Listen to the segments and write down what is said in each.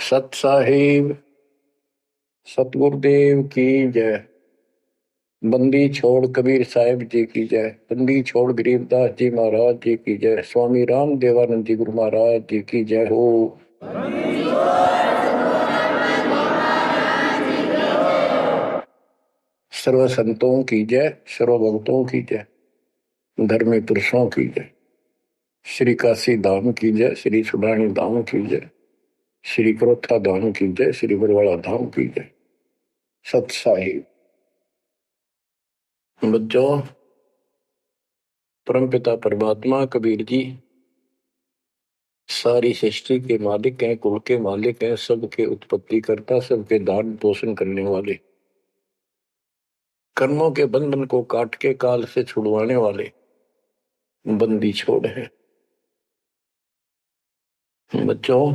सत साहिब सतगुरुदेव की जय। बंदी छोड़ कबीर साहिब जी की जय। बंदी छोड़ गरीबदास जी महाराज जी की जय। स्वामी राम देवानंद जी गुरु महाराज जी की जय हो। सर्व संतों की जय, सर्व भक्तों की जय, धर्मी पुरुषों की जय। श्री काशी धाम की जय, श्री सुडानी धाम की जय, श्री क्रोथा धाम की जय, श्री बरवाड़ा धाम की जय। सत साहिब बच्चों, परमपिता परमात्मा कबीर जी सारी सृष्टि के मालिक हैं, कुल के मालिक हैं, सबके उत्पत्ति करता, सबके दान पोषण करने वाले, कर्मों के बंधन को काट के काल से छुड़वाने वाले बंदी छोड़ है। बच्चों,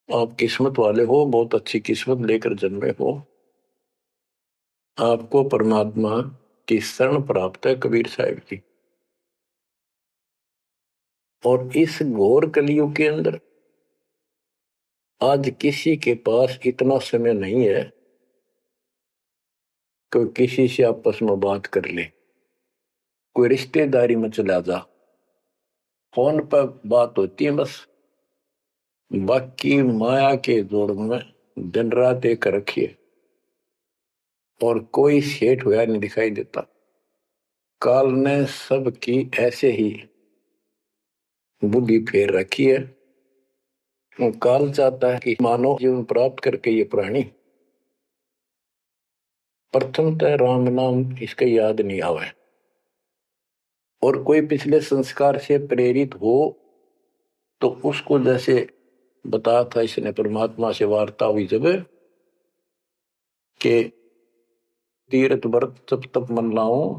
आप किस्मत वाले हो, बहुत अच्छी किस्मत लेकर जन्मे हो। आपको परमात्मा की शरण प्राप्त है, कबीर साहिब की। और इस घोर कलयुग के अंदर आज किसी के पास इतना समय नहीं है कि किसी से आपस में बात कर ले, कोई रिश्तेदारी में चला जा, फोन पर बात होती है बस। बाकी माया के जोड़ में दिन रात एक रखिए और कोई सेठ हुआ नहीं दिखाई देता। काल ने सबकी ऐसे ही बुद्धि फेर रखी है। काल चाहता है कि मानव जीवन प्राप्त करके ये प्राणी प्रथमतः राम नाम इसका याद नहीं आवे, और कोई पिछले संस्कार से प्रेरित हो तो उसको, जैसे बताया था इसने, परमात्मा से वार्ता हुई जब के तीर्थ व्रत तप तप मन लाओ,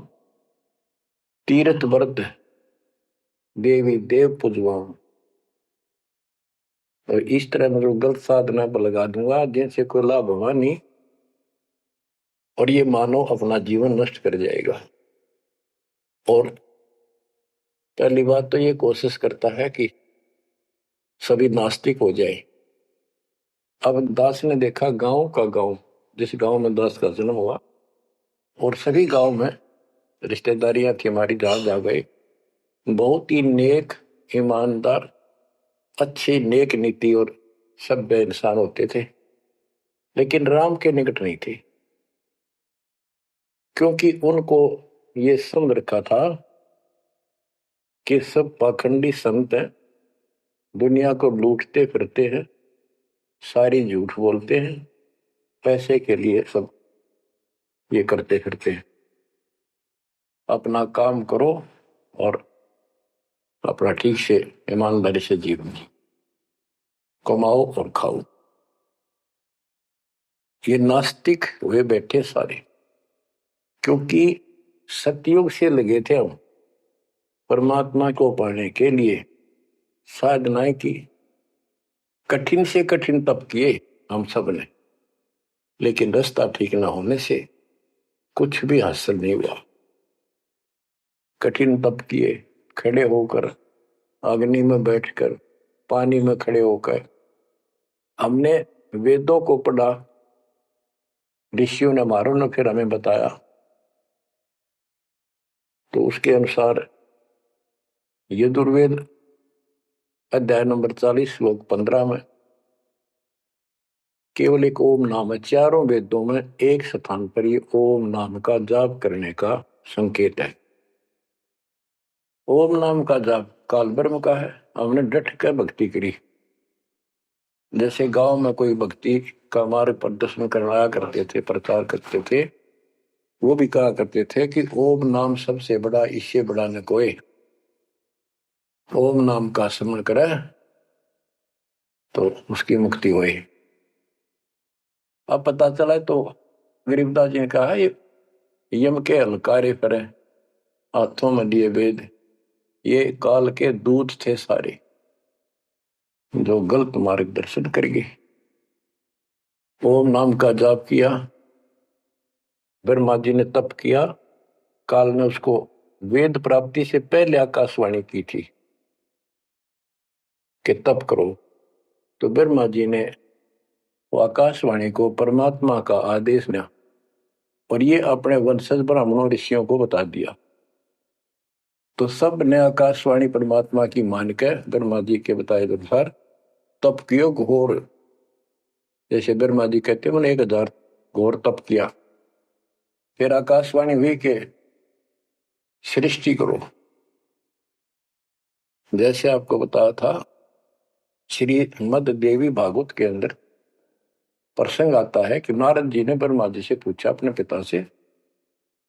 तीर्थ व्रत देवी देव पुजवाऊं, और इस तरह मतलब गलत साधना पर लगा दूंगा जिनसे कोई लाभ होगा नहीं, और ये मानो अपना जीवन नष्ट कर जाएगा। और पहली बात तो ये कोशिश करता है कि सभी नास्तिक हो जाए। अब दास ने देखा गांव का गांव, जिस गांव में दास का जन्म हुआ, और सभी गांव में रिश्तेदारियां थी हमारी, जहां जा गए बहुत ही नेक, ईमानदार, अच्छी नेक नीति और सभ्य इंसान होते थे, लेकिन राम के निकट नहीं थे, क्योंकि उनको ये समझ रखा था कि सब पाखंडी संत हैं, दुनिया को लूटते फिरते हैं, सारी झूठ बोलते हैं, पैसे के लिए सब ये करते फिरते हैं। अपना काम करो और अपना ठीक से ईमानदारी से जीवन कमाओ और खाओ। ये नास्तिक हुए बैठे सारे, क्योंकि सतयुग से लगे थे हम परमात्मा को पाने के लिए, साधनाएं की, कठिन से कठिन तप किए हम सब ने, लेकिन रास्ता ठीक न होने से कुछ भी हासिल नहीं हुआ। कठिन तप किए, खड़े होकर, अग्नि में बैठकर, पानी में खड़े होकर, हमने वेदों को पढ़ा, ऋषियों ने, हमारों ने फिर हमें बताया, तो उसके अनुसार यजुर्वेद अध्याय नंबर 40 श्लोक 15 में केवल एक ओम नाम है। चारों वेदों में एक स्थान पर ये ओम नाम का जाप करने का संकेत है। ओम नाम का जाप काल ब्रह्म का है। हमने डट कर भक्ति करी। जैसे गांव में कोई भक्ति का मार्ग प्रदर्शन करवाया करते थे, प्रचार करते थे, वो भी कहा करते थे कि ओम नाम सबसे बड़ा, इससे बड़ा न कोई। ओम नाम का स्मरण करे तो उसकी मुक्ति हुई। अब पता चला तो गरीबदास जी ने कहा, ये यम के हलकारे करे, हाथों में लिए वेद, ये काल के दूत थे सारे, जो गलत मार्गदर्शन कर गए। ओम नाम का जाप किया, ब्रह्मा जी ने तप किया, काल ने उसको वेद प्राप्ति से पहले आकाशवाणी की थी कि तप करो, तो ब्रह्मा जी ने वो आकाशवाणी को परमात्मा का आदेश दिया और ये अपने वंशज ब्राह्मणों ऋषियों को बता दिया। तो सब ने आकाशवाणी परमात्मा की मान के ब्रह्मा जी के बताए अनुसार तप कियो घोर। जैसे ब्रह्मा जी कहते हैं 1000 घोर तप किया। फिर आकाशवाणी हुई के सृष्टि करो। जैसे आपको बताया था श्री मद देवी भागवत के अंदर प्रसंग आता है कि नारद जी ने ब्रह्मा जी से पूछा अपने पिता से,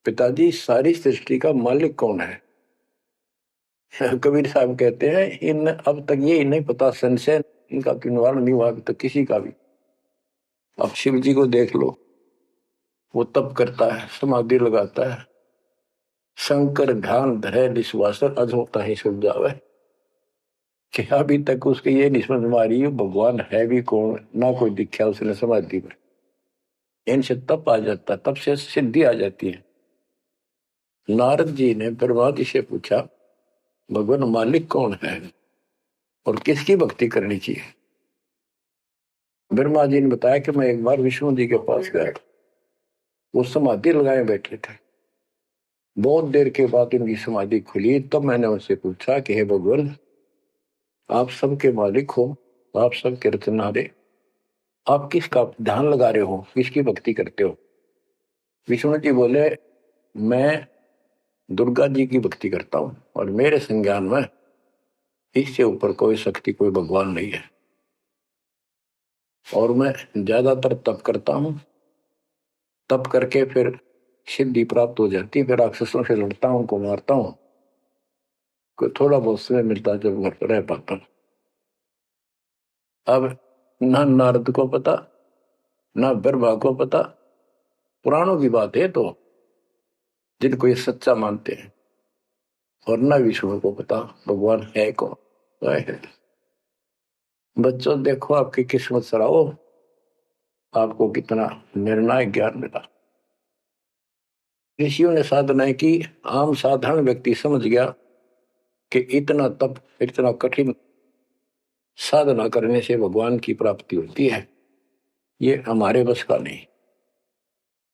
पिताजी सारी सृष्टि का मालिक कौन है? कबीर साहब कहते हैं इन अब तक ये नहीं पता, संशय इनका निवारण नहीं हुआ तो किसी का भी। अब शिव जी को देख लो, वो तप करता है, समाधि लगाता है, शंकर ध्यान धरे निश्वासन अधोता ही सुन जावे। कि अभी तक उसके ये नहीं समझ में आ रही भगवान है भी कौन, ना कोई दिखा उसने समाधि पर। इनसे तप आ जाता, तप से सिद्धि आ जाती है। नारद जी ने ब्रह्मा जी से पूछा भगवान मालिक कौन है और किसकी भक्ति करनी चाहिए? ब्रह्मा जी ने बताया कि मैं एक बार विष्णु जी के पास गया, वो समाधि लगाए बैठे थे। बहुत देर के बाद उनकी समाधि खुली, तब मैंने उनसे पूछा कि हे भगवान, आप सबके मालिक हो, आप सबके रचनारे, आप किसका ध्यान लगा रहे हो, किसकी भक्ति करते हो? विष्णु जी बोले मैं दुर्गा जी की भक्ति करता हूं और मेरे संज्ञान में इससे ऊपर कोई शक्ति, कोई भगवान नहीं है। और मैं ज्यादातर तप करता हूं, तप करके फिर सिद्धि प्राप्त हो जाती है, फिर राक्षसों से लड़ता हूं, उनको मारता हूं, कोई थोड़ा बहुत समय मिलता है जब घर पर रह पाता हूं। अब ना नारद को पता, ना ब्रह्मा को पता, पुराणों की बात है तो जिनको ये सच्चा मानते हैं, और ना विष्णु को पता भगवान है कौन है। बच्चों देखो आपकी किस्मत सराहो, आपको कितना निर्णायक ज्ञान मिला। ऋषियों ने साधनाएं की, आम साधारण व्यक्ति समझ गया कि इतना तप, इतना कठिन साधना करने से भगवान की प्राप्ति होती है, ये हमारे बस का नहीं,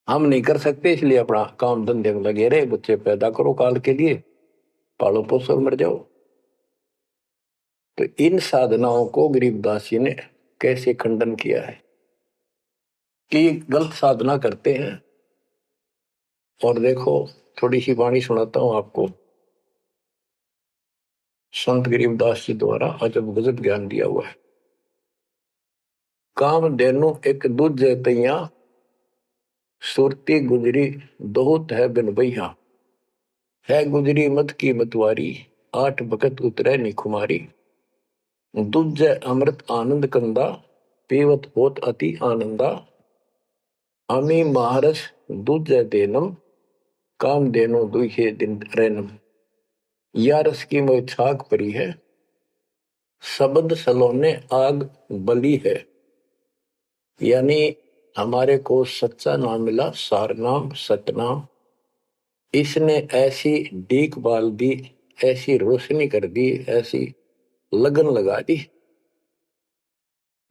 हम नहीं कर सकते। इसलिए अपना काम धंधे में लगे रहे, बच्चे पैदा करो काल के लिए, पालो पोसो मर जाओ। तो इन साधनाओं को गरीबदास जी ने कैसे खंडन किया है कि गलत साधना करते हैं। और देखो थोड़ी सी वाणी सुनाता हूं आपको, संत गरीबदास जी द्वारा अजब गजब ज्ञान दिया हुआ है। काम देनु एक दूजे तैया, सुरती गुजरी दोहत है बिन भैया। है गुजरी मत की मतवारी, 8 भगत उतरे निखुमारी। दूजे अमृत आनंद कंदा, पीवत होत अति आनंदा। अमी महारस दूजे देनम, काम देनो दुहे दिन रैनम। या रस की मोह छाक परी है, शब्द सलोने आग बली है। यानी हमारे को सच्चा नाम मिला, सार नाम, सतनाम। इसने ऐसी डीक बाल दी, ऐसी रोशनी कर दी, ऐसी लगन लगा दी।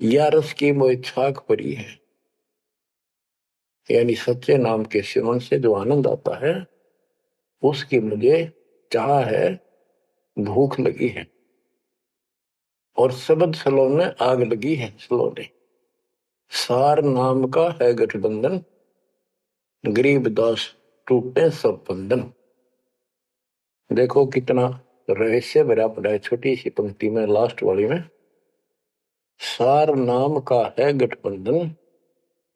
या रस की मोह छाक परी है, यानी सच्चे नाम के सेवन से जो आनंद आता है उसकी मुझे चाह है, भूख लगी है। और शब्द सलोने आग लगी है, सलोने। सार नाम का है गठबंधन, गरीब दास टूटे सब बंधन। देखो कितना रहस्य भरा पड़ा है छोटी सी पंक्ति में, लास्ट वाली में। सार नाम का है गठबंधन,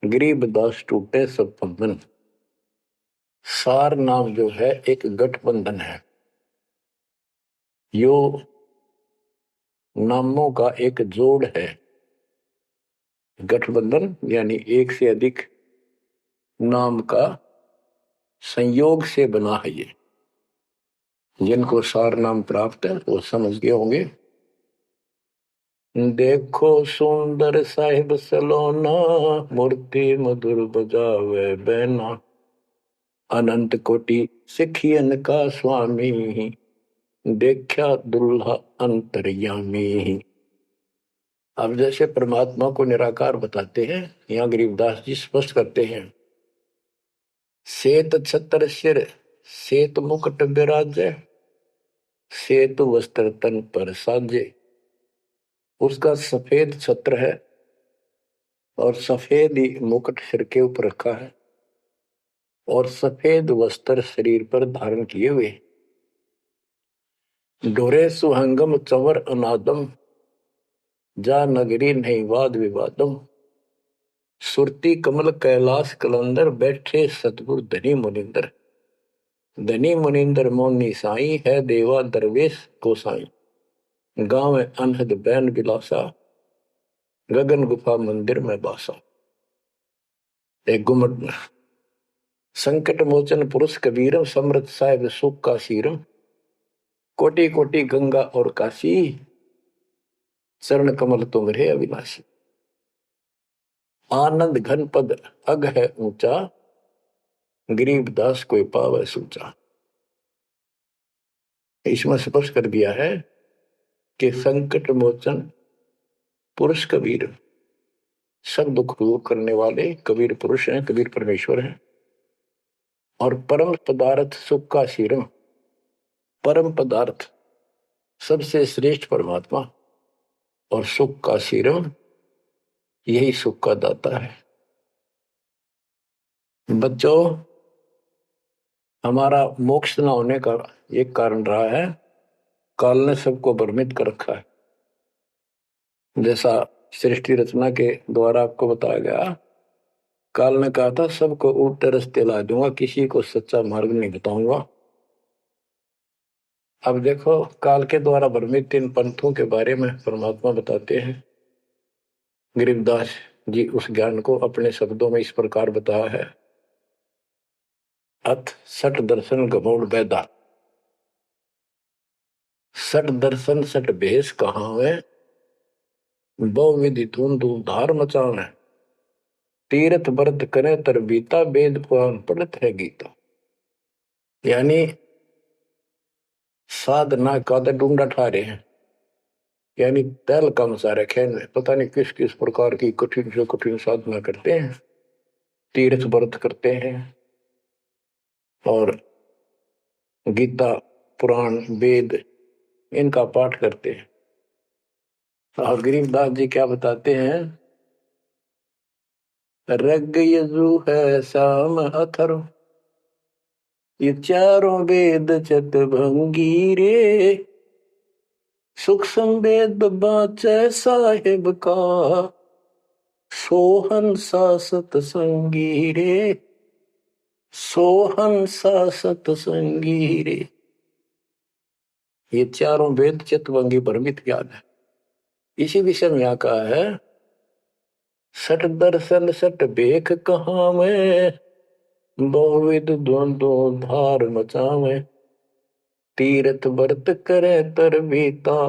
गरीब दास टूटे सब बंधन। सार नाम जो है एक गठबंधन है, यो नामों का एक जोड़ है। गठबंधन यानी एक से अधिक नाम का संयोग से बना है ये। जिनको सार नाम प्राप्त है वो समझ गए होंगे। देखो सुंदर साहिब सलोना, मूर्ति मधुर बजावे बैना। अनंत कोटि सिखियन का स्वामी, देखा दुल्हा अंतर्यामी। अब जैसे परमात्मा को निराकार बताते हैं, यहाँ गरीबदास जी स्पष्ट करते हैं, श्वेत छत्र सिर श्वेत मुकुट विराजे, श्वेत वस्त्र तन पर साजे। उसका सफेद छत्र है और सफेद ही मुकुट सिर के ऊपर रखा है और सफेद वस्त्र शरीर पर धारण किए हुए। ढोरे सुहंगम चंवर अनादम, जा नगरी नहीं वाद विवादम। सुरती कमल कैलाश कलंदर, बैठे सतगुरु धनी मुनिंदर। धनी मुनिंदर मोनी साई, है देवा दरवेश गोसाई। गांव अनहद बैन बिलासा, गगन गुफा मंदिर में बासा। एक गुमट में संकट मोचन पुरुष कबीरम, समृत साहिब सुख का सीरम। कोटि कोटि गंगा और काशी, चरण कमल तुम्हारे अविनाशी। आनंद घन पद अग है ऊंचा, गरीब दास कोई पावे सूचा। इसमें स्पष्ट कर दिया है कि संकट मोचन पुरुष कबीर, सब दुख दूर करने वाले कबीर पुरुष हैं, कबीर परमेश्वर हैं। और परम पदार्थ सुख का सीरम, परम पदार्थ सबसे श्रेष्ठ परमात्मा और सुख का सीरम, यही सुख का दाता है। बच्चों, हमारा मोक्ष न होने का एक कारण रहा है, काल ने सबको भ्रमित कर रखा है। जैसा सृष्टि रचना के द्वारा आपको बताया गया, काल ने कहा था सबको उल्टे रास्ते ला दूंगा, किसी को सच्चा मार्ग नहीं बताऊंगा। अब देखो, काल के द्वारा भ्रमित इन पंथों के बारे में परमात्मा बताते हैं। गरीबदास जी उस ज्ञान को अपने शब्दों में इस प्रकार बताया है। अथ सठ दर्शन गमौड़ बैदा, सठ दर्शन सठ भेष कहावे, बहु विधि धूम धूम धार मचावे। तीर्थ व्रत करे तर बीता, वेद पुराण पढ़त है गीता। यानी साधना का तो ढूंढा ठा रहे हैं, यानी तैल का मचा रखे हैं। पता नहीं किस किस प्रकार की कठिन से कठिन साधना करते हैं, तीर्थ व्रत करते हैं और गीता पुराण वेद इनका पाठ करते हैं। और गरीबदास जी क्या बताते हैं, रग यजु है श्याम अथर्व, ये चारों वेद चतभंगी रे। सुख संवेद बाचे साहिब का, सोहन सा सतसंगी रे। सोहन सा सतसंगी रे। ये चारों वेद चितवंगी भ्रमित ज्ञान है। इसी विषय में यहाँ कहा है, सठ दर्शन सठ बेख कहाँ में, बहुविध द्वंद्व धार मचावे। तीर्थ व्रत करे तर बीता,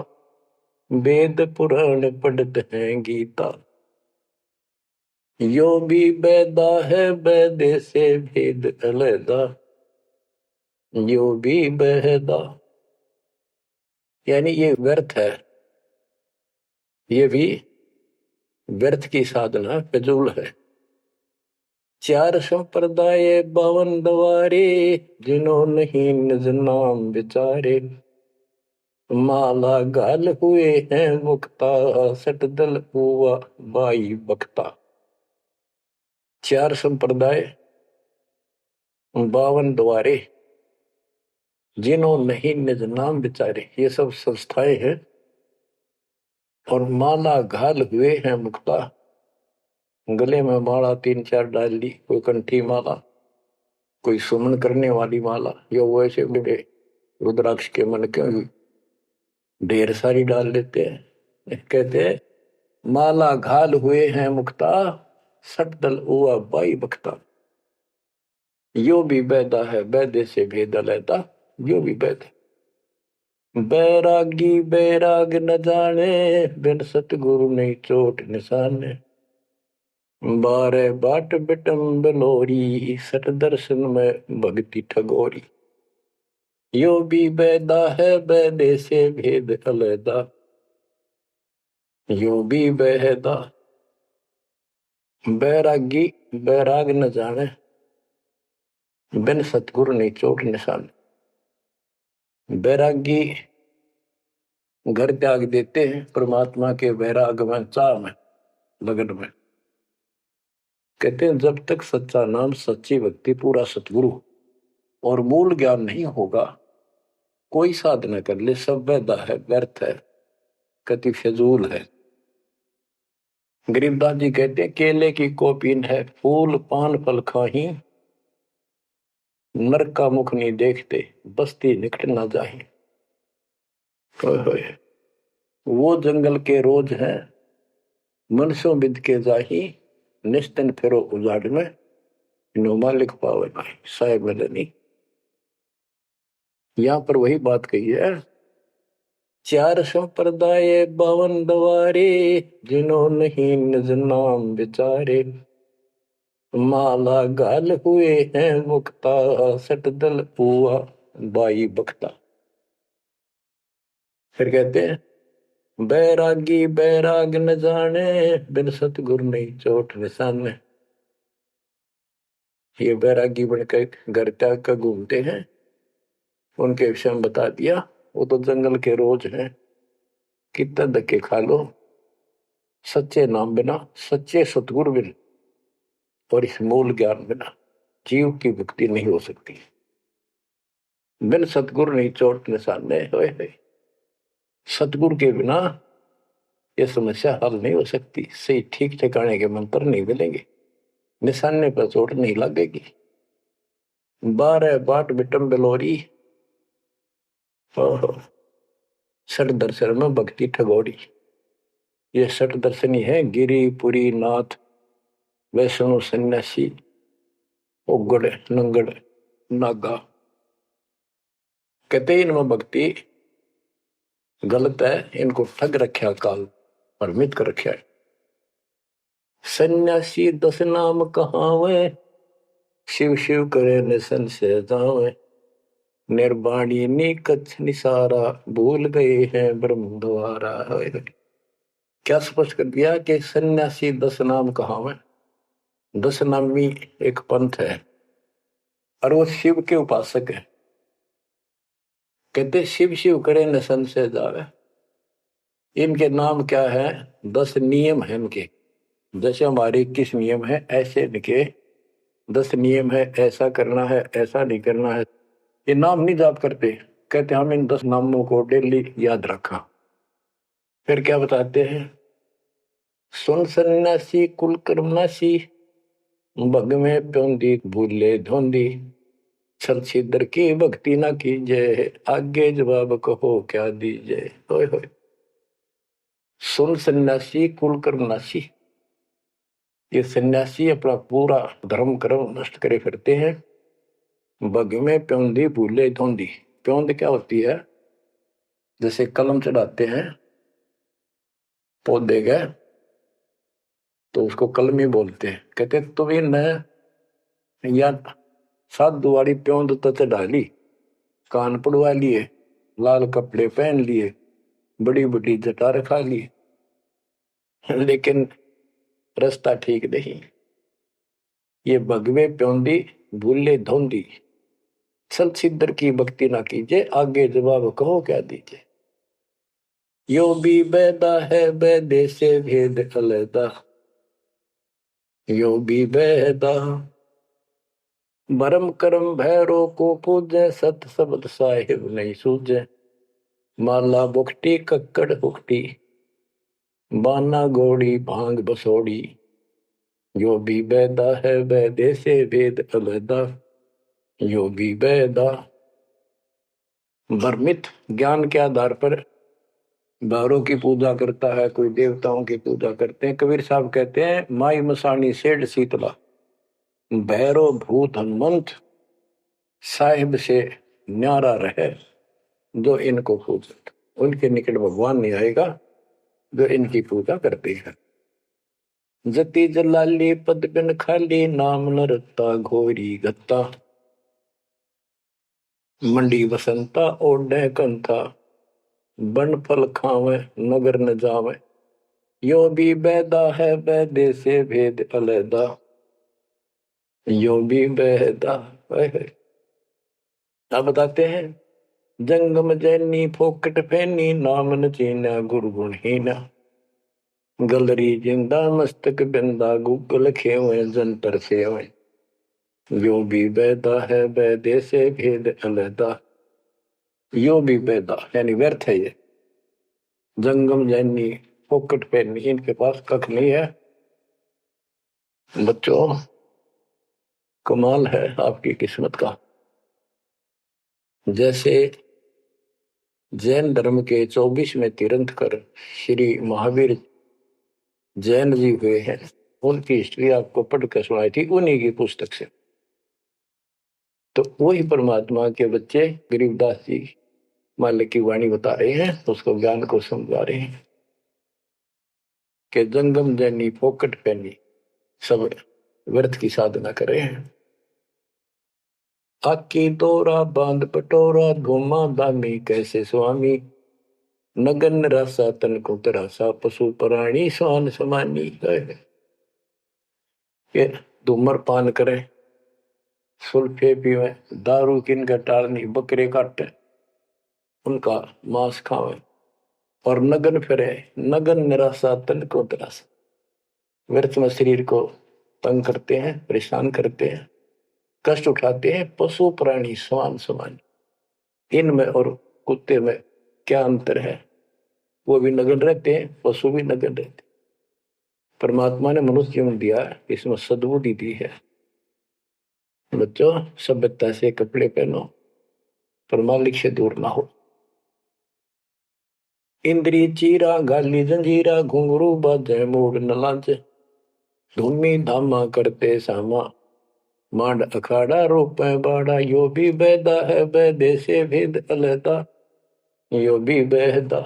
वेद पुराण पढ़त है गीता। यो भी बैदा है बैदे से भेद अलैदा, यो भी बहदा। यानी ये व्यर्थ है, ये भी व्यर्थ की साधना फिजूल है। चार संप्रदाय 52 द्वारे, जिन्हों नहीं निज नाम विचारे। माला गाल हुए हैं मुक्ता, सट दल हुआ बाई बख्ता। चार संप्रदाय 52 द्वारे, जिन्हों नहीं निज नाम विचारे, ये सब संस्थाएं हैं। और माला घाल हुए हैं मुक्ता, गले में माला 3-4 डाल ली, कोई कंठी माला, कोई सुमन करने वाली माला, या वो ऐसे बड़े रुद्राक्ष के मन के ढेर सारी डाल लेते हैं। कहते हैं माला घाल हुए हैं मुक्ता, सट दल हुआ बाई बख्ता। यो भी बैदा है बैदे से भेद अलैदा, यो भी बैद है। बैरागी बैराग न जाने, बिन सतगुरु नहीं चोट निशाने। बारे बाट बिटम बलोरी, सठ दर्शन में भक्ति ठगोरी। यो भी बैदा है बैदे से भेद अलैदा, यो भी बेहदा बैरागी बैराग न जाने, बिन सतगुरु नहीं चोट निशान। बैरागी घर त्याग देते हैं परमात्मा के वैराग में, चाह में, लगन में। कहते हैं जब तक सच्चा नाम, सच्ची भक्ति, पूरा सतगुरु और मूल ज्ञान नहीं होगा, कोई साधना कर ले सब वैधा है, व्यर्थ है, कति फिजूल है। गरीबदास जी कहते हैं केले की कोपीन है, फूल पान फल खाही, नरक का मुख नहीं देखते, बस्ती निकट ना जाही। वो जंगल के रोज है, मनसों बिद के जाही, निस्तन फिरो उजाड़ में, नोमा लिख पावे नहीं साहेब मदनी। यहां पर वही बात कही है, चार संप्रदाय 52 दवारे, जिन्हों नहीं निज नाम विचारे, माला गाल हुए हैं मुक्ता, सट दल हुआ बाई बख्ता। फिर कहते हैं बैरागी बैराग न जाने, बिन सतगुरु नहीं चोट निशाने। ये बैरागी बनकर घर त्याग कर घूमते हैं, उनके विषय में बता दिया। वो तो जंगल के रोज हैं, कितना धक्के खा लो, सच्चे नाम बिना, सच्चे सतगुरु बिना और इस मूल ज्ञान बिना जीव की मुक्ति नहीं हो सकती। बिन सतगुरु नहीं चोट निशाने, होए सतगुरु के बिना ये समस्या हल नहीं हो सकती। सही ठीक ठिकाने के मंत्र नहीं मिलेंगे, निशाने पर चोट नहीं लगेगी। 12 बाट बिटम बिलोरी, सठ दर्शन में भक्ति ठगोरी। ये सठ दर्शनी है, गिरी पुरी नाथ वैष्णो सन्यासी उगड़ नंगड़ नागा। कहते इनमें भक्ति गलत है, इनको ठग रखा काल, भ्रमित कर रखा है। सन्यासी 10 नाम कहावे, शिव शिव करे निसन से जावे, निर्वाणी नी कच्छ निसारा, भूल गए हैं ब्रह्म द्वारा। क्या स्पष्ट कर दिया कि सन्यासी 10 नाम कहावे। 10 नामी एक पंथ है और वो शिव के उपासक है। कहते शिव शिव करे निसन से जावे। इनके नाम क्या है? 10 नियम है इनके। जैसे हमारे 21 नियम है, ऐसे इनके 10 नियम है, ऐसा करना है, ऐसा नहीं करना है। ये नाम नहीं जाप करते, कहते हम इन 10 नामों को डेली याद रखा। फिर क्या बताते हैं? सुन सन्यासी कुल कर्मनासी, भग में प्योंदी भूले धोंदी, छलछिद्र की भक्ति ना कीजिए, आगे जवाब कहो क्या दीजिए। होए होए। सुन सन्यासी कुल कर्मनासी, ये सन्यासी अपना पूरा धर्म कर्म नष्ट करे फिरते हैं। भग में प्योंदी भूले धोंदी। प्योंद क्या होती है? जैसे कलम चढ़ाते हैं पौधे गए तो उसको कलमी बोलते हैं। कहते तुम इन या सात दुआरी प्योंद तो चढ़ा ली, कान पड़वा लिए, लाल कपड़े पहन लिए, बड़ी बड़ी जटा रखा ली, लेकिन रास्ता ठीक नहीं। ये भगवे प्योंदी भूले धोंदी, सल सिद्धर की भक्ति ना कीजिए, आगे जवाब कहो क्या दीजिए। यो भी बैदा है बैदे से भेद अलैदा, यो भी बैदा भरम करम भैरो को पूजे, सत शब्द साहिब नहीं सूझे, माला बुखटी कक्कड़ बुखटी, बाना घोड़ी भांग बसोड़ी, यो भी बैदा है बैदे से भेद अलैदा, यो भी बैदा। भ्रमित ज्ञान के आधार पर भैरों की पूजा करता है, कोई देवताओं की पूजा करते हैं। कबीर साहब कहते हैं माई मसानी सेठ शीतला, भैरो भूत हनुमंत साहिब से न्यारा रहे जो इनको पूजत। उनके निकट भगवान नहीं आएगा जो इनकी पूजा करते हैं। जति जलाली पद बिन खाली, नाम न रत्ता घोरी गत्ता, मंडी बसंता ओढ़े कंथा, बन फल खावे नगर न जावे, यो भी बैदा है बैदे से भेद अलैदा, यो भी बैदा। आप बताते हैं, जंगम जैनी फोकट फैनी नाम न चीना गुरगुण हीना, गलरी जिंदा मस्तक बिंदा गूगल खेवे जंतर सेवे, यो भी बैदा है बैदे से भेद अलैदा, यो भी बैदा यानी व्यर्थ है ये। जंगम जैनी फोकट फैनी, इनके पास कख नहीं है। बच्चों, कमाल है आपकी किस्मत का। जैसे जैन धर्म के 24वें तीर्थंकर श्री महावीर जैन जी हुए हैं, उनकी हिस्ट्री आपको पढ़कर सुनाई थी उन्हीं की पुस्तक से। तो वही परमात्मा के बच्चे गरीबदास जी मालिक की वाणी बता रहे हैं, उसको ज्ञान को समझा रहे हैं कि जंगम जैनी फोकट पैनी सब व्यर्थ की साधना कर रहे हैं। आकी तोरा बांध पटोरा घुमा दामी कैसे स्वामी, नगन रासा तन को तरासा पशु प्राणी स्वान समानी। ये धूम्रपान करें, सुल्फे पीवे, दारू किन टालनी, बकरे काटे उनका मांस खावे और नगन फिरे, नगन निराशा तन को तरासा, व्यर्थ में शरीर को तंग करते हैं, परेशान करते हैं, कष्ट उठाते हैं। पशु प्राणी स्वान समान, इनमें और कुत्ते में क्या अंतर है? वो भी नगन रहते हैं, पशु भी नगन रहते हैं। परमात्मा ने मनुष्य जीवन दिया, इसमें सद्बुद्धि दी है। बच्चों, सभ्यता से कपड़े पहनो, पर मालिक से दूर ना हो। इंद्री चीरा गाली जंजीरा घुंघरू बाजे मूड न लांचे, धूमी धामा करते सामा मांड अखाड़ा रोपे बाड़ा, यो भी बैदा है बैदे से भेद अलैदा, यो भी बैदा।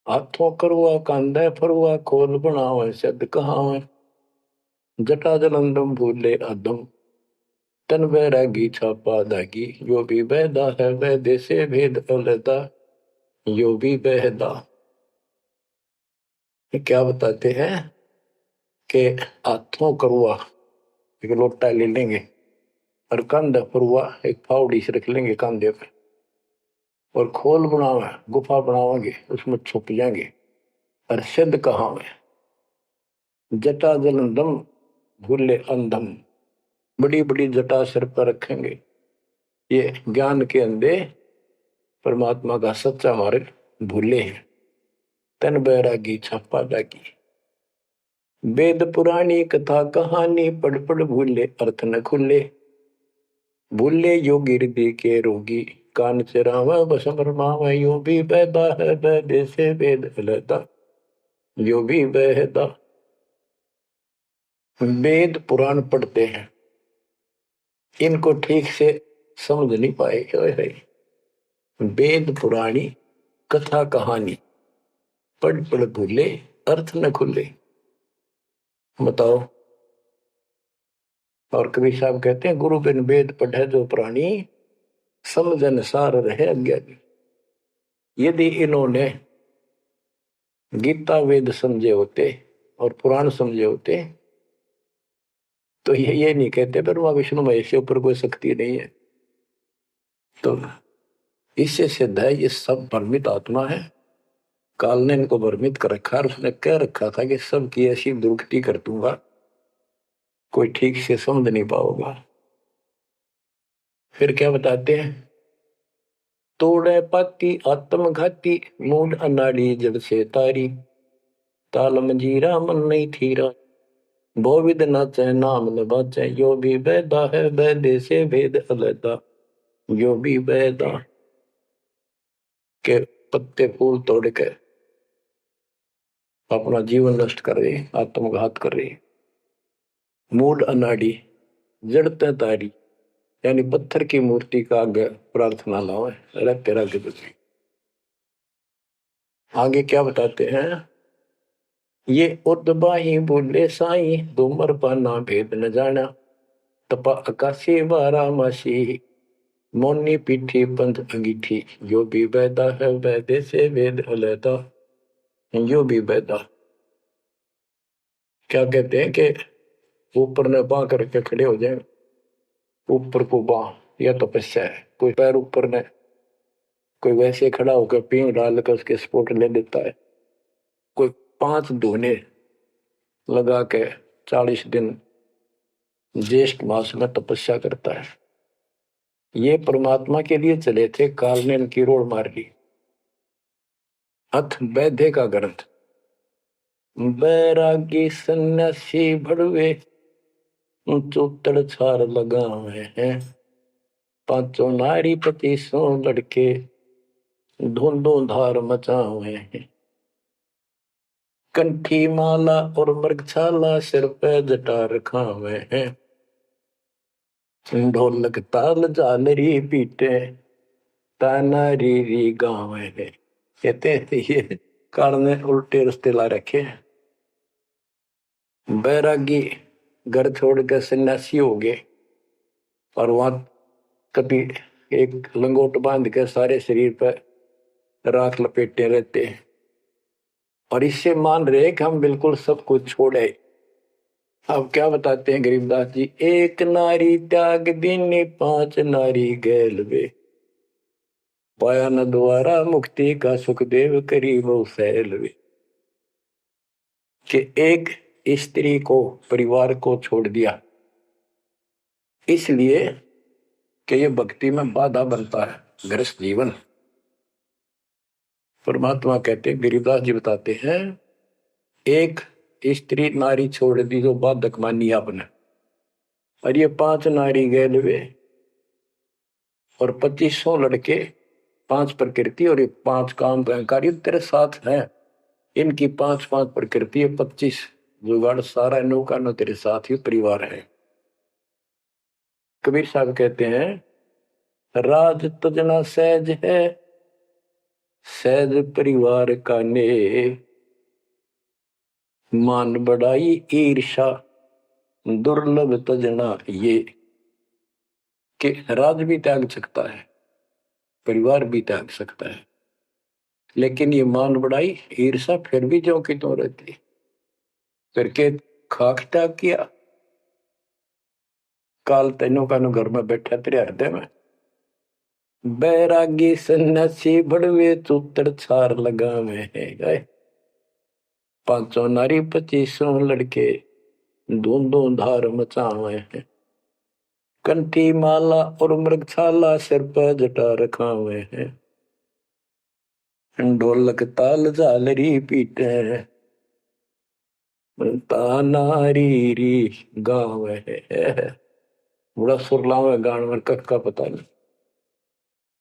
हाथों करवा कांदे फरुआ खोल बनावे सिद्ध कहावे, जटा जलंदम भूले अदम तन बैरागी छापा दागी, यो भी बैदा है बैदे से भेद अलैदा, यो भी बैदा। क्या बताते हैं कि हाथों करुआ एक लोटा ले लेंगे और कंधा फरुआ एक फावड़ी से रख लेंगे कंधे पे, और खोल बनावे गुफा बनावांगे, उसमें छुप जाएंगे। और सिद्ध कहावे, जटा जलंदम भूले अंधम, बड़ी बड़ी जटा सिर पर रखेंगे। ये ज्ञान के अंधे परमात्मा का सच्चा मार्ग भूले हैं। तन बैरागी छापा दागी, वेद पुरानी कथा कहानी पढ़ पढ़ भूले अर्थ न खुले, भूले योगी हृदय के रोगी कान चरावा बस फरमावा, यो भी बैदा है बैदे से भेद अलैदा, यो भी बैदा। वेद पुराण पढ़ते हैं, इनको ठीक से समझ नहीं पाए। वेद पुराणी कथा कहानी पढ़ पढ़ भूले अर्थ न खुले। बताओ। और कबीर साहब कहते हैं, गुरु बिन वेद पढ़े जो प्राणी, समझन सार रहे अज्ञानी। यदि इन्होंने गीता वेद समझे होते और पुराण समझे होते तो ये नहीं कहते ब्रह्मा विष्णु महेश के ऊपर कोई शक्ति नहीं है। तो इससे सिद्ध है ये सब भ्रमित आत्मा है। काल ने इनको भ्रमित कर रखा, और उसने कह रखा था कि सबकी ऐसी दुर्गति कर दूंगा, कोई ठीक से समझ नहीं पाओगा। फिर क्या बताते हैं, तोड़े पाती आत्मघाती मूड अनाड़ी जड़ से तारी, ताल मंजीरा मन नहीं थीरा, भोविद नाचे नाम न बाचे, यो भी बैदा है बैदे से भेद अलैदा, यो भी बैदा। के पत्ते फूल तोड़ के अपना जीवन नष्ट कर रहे, आत्मघात कर रहे। मूड अनाड़ी जड़ते तारी, यानी पत्थर की मूर्ति का आगे प्रार्थना लाओ, तेरा के बच्चे। आगे क्या बताते हैं, ये उदबाही बोले साई दोमर पाना भेद न जाना, तपा आकाशी बारा मासी मोनी पीठी पंथ अंगीठी, यो भी बैदा है बैदे से भेद अलैदा, यो भी बैदा। क्या कहते हैं कि ऊपर ने बां करके खड़े हो जाए, ऊपर को बां, यह तपस्या है। कोई पैर ऊपर ने, कोई वैसे खड़ा होकर पींग डाल कर उसके स्पोर्ट ले लेता है, कोई 5 धोने लगा के 40 दिन ज्येष्ठ मास में तपस्या करता है। ये परमात्मा के लिए चले थे, काल ने इनकी रोड मार ली। अथ वैद्य का ग्रंथ, बैरागी सन्यासी भड़वे चौतड़ छार लगावे हैं, 5 नारी 25 लड़के धुंधो धार मचावे हैं, कंठी माला और मृगछाला सिर पे जटा रखावे हैं, ढोलक ताल झालरी पीटे ताना री गावे हैं। कहते हैं ये काल ने उल्टे रास्ते ला रखे हैं। बैरागी घर छोड़ के सन्यासी हो गए और वहां कभी एक लंगोट बांध के सारे शरीर पर राख लपेटे रहते हैं और इससे मान रहे कि हम बिल्कुल सब कुछ छोड़े। अब क्या बताते हैं गरीबदास जी, एक नारी त्याग दीनी 5 नारी गैल वे, पाया न द्वारा मुक्ति का सुखदेव करी वो सैल वे। कि एक स्त्री को, परिवार को छोड़ दिया इसलिए कि ये भक्ति में बाधा बनता है गृहस्थ जीवन। परमात्मा कहते, गरीबदास जी बताते हैं, एक स्त्री नारी छोड़ दी जो बाधक मानी आपने, और ये 5 नारी गैल वे और 2500 लड़के, 5 प्रकृति और ये 5 काम कार्य तेरे साथ है। इनकी 5-5 प्रकृति 25 जुगाड़, सारा नौका न तेरे साथ ही परिवार है। कबीर साहब कहते हैं, राज तजना सहज है, सहज परिवार का ने, मान बढ़ाई ईर्षा दुर्लभ तजना ये। कि राज भी त्याग सकता है, परिवार भी त्याग सकता है, लेकिन ये मान बढ़ाई ईर्षा फिर भी जो कि तो रहती करके खाक त्याग किया। काल तेनों का घर में बैठा तेरे हृदय में, बैरागी सन्यासी भड़वे चूतर छार लगावे है, 5 नारी 25 लड़के धूंधो धार मचावे हैं, कंठी माला और मृगछाला सिर पर जटा रखावे हैं, ढोलक ताल झालरी पीटे तानारी री गावे है। बड़ा सुरलावे गान में कख का पता नहीं,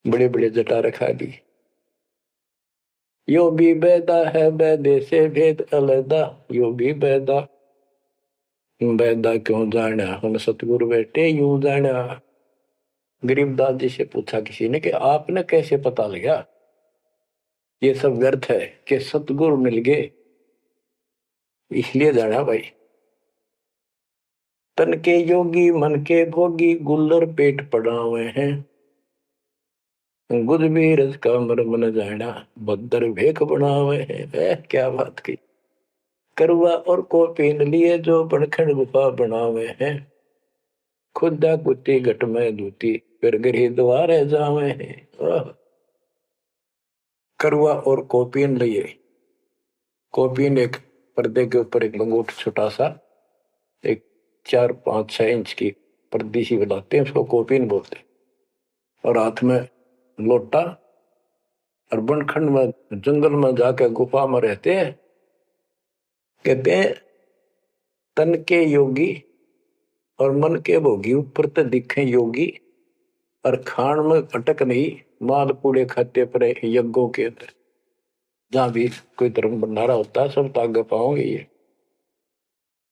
बड़े बड़े जटा रखा दी। यो भी बैदा है, बैदे से भेद अलदा, यो भी बैदा, बैदा क्यों जाना हम सतगुरु बेटे यूं जाना। गरीबदास जी से पूछा किसी ने कि आपने कैसे पता लगा ये सब व्यर्थ है, कि सतगुरु मिल गए इसलिए जाना भाई। तन के योगी मन के भोगी गुल्लर पेट पड़ावे हैं, गुज भी रस का मर्म न जाना भद्दर भेख बनावे हैं। क्या बात की। करवा और को पीन लिए जो बनखंड गुफा बनावे हैं, खुदा कुत्ती घट में दूती फिर गृह द्वारे जावे हैं। करवा और कोपीन लिए, कोपीन एक पर्दे के ऊपर एक लंगोट छोटा सा, एक 4-5-6 इंच की पर्दी सी बनाते हैं, उसको कोपीन बोलते हैं, और हाथ में लोटा, और बनखंड में जंगल में जाकर गुफा में रहते हैं। कहते हैं तन के योगी और मन के भोगी ऊपर तो दिखे योगी, और खान में अटक नहीं, माल पूड़े खाते पर यज्ञों के अंदर जहां भी कोई धर्म भंडारा होता है सब तागे पाओगे ये।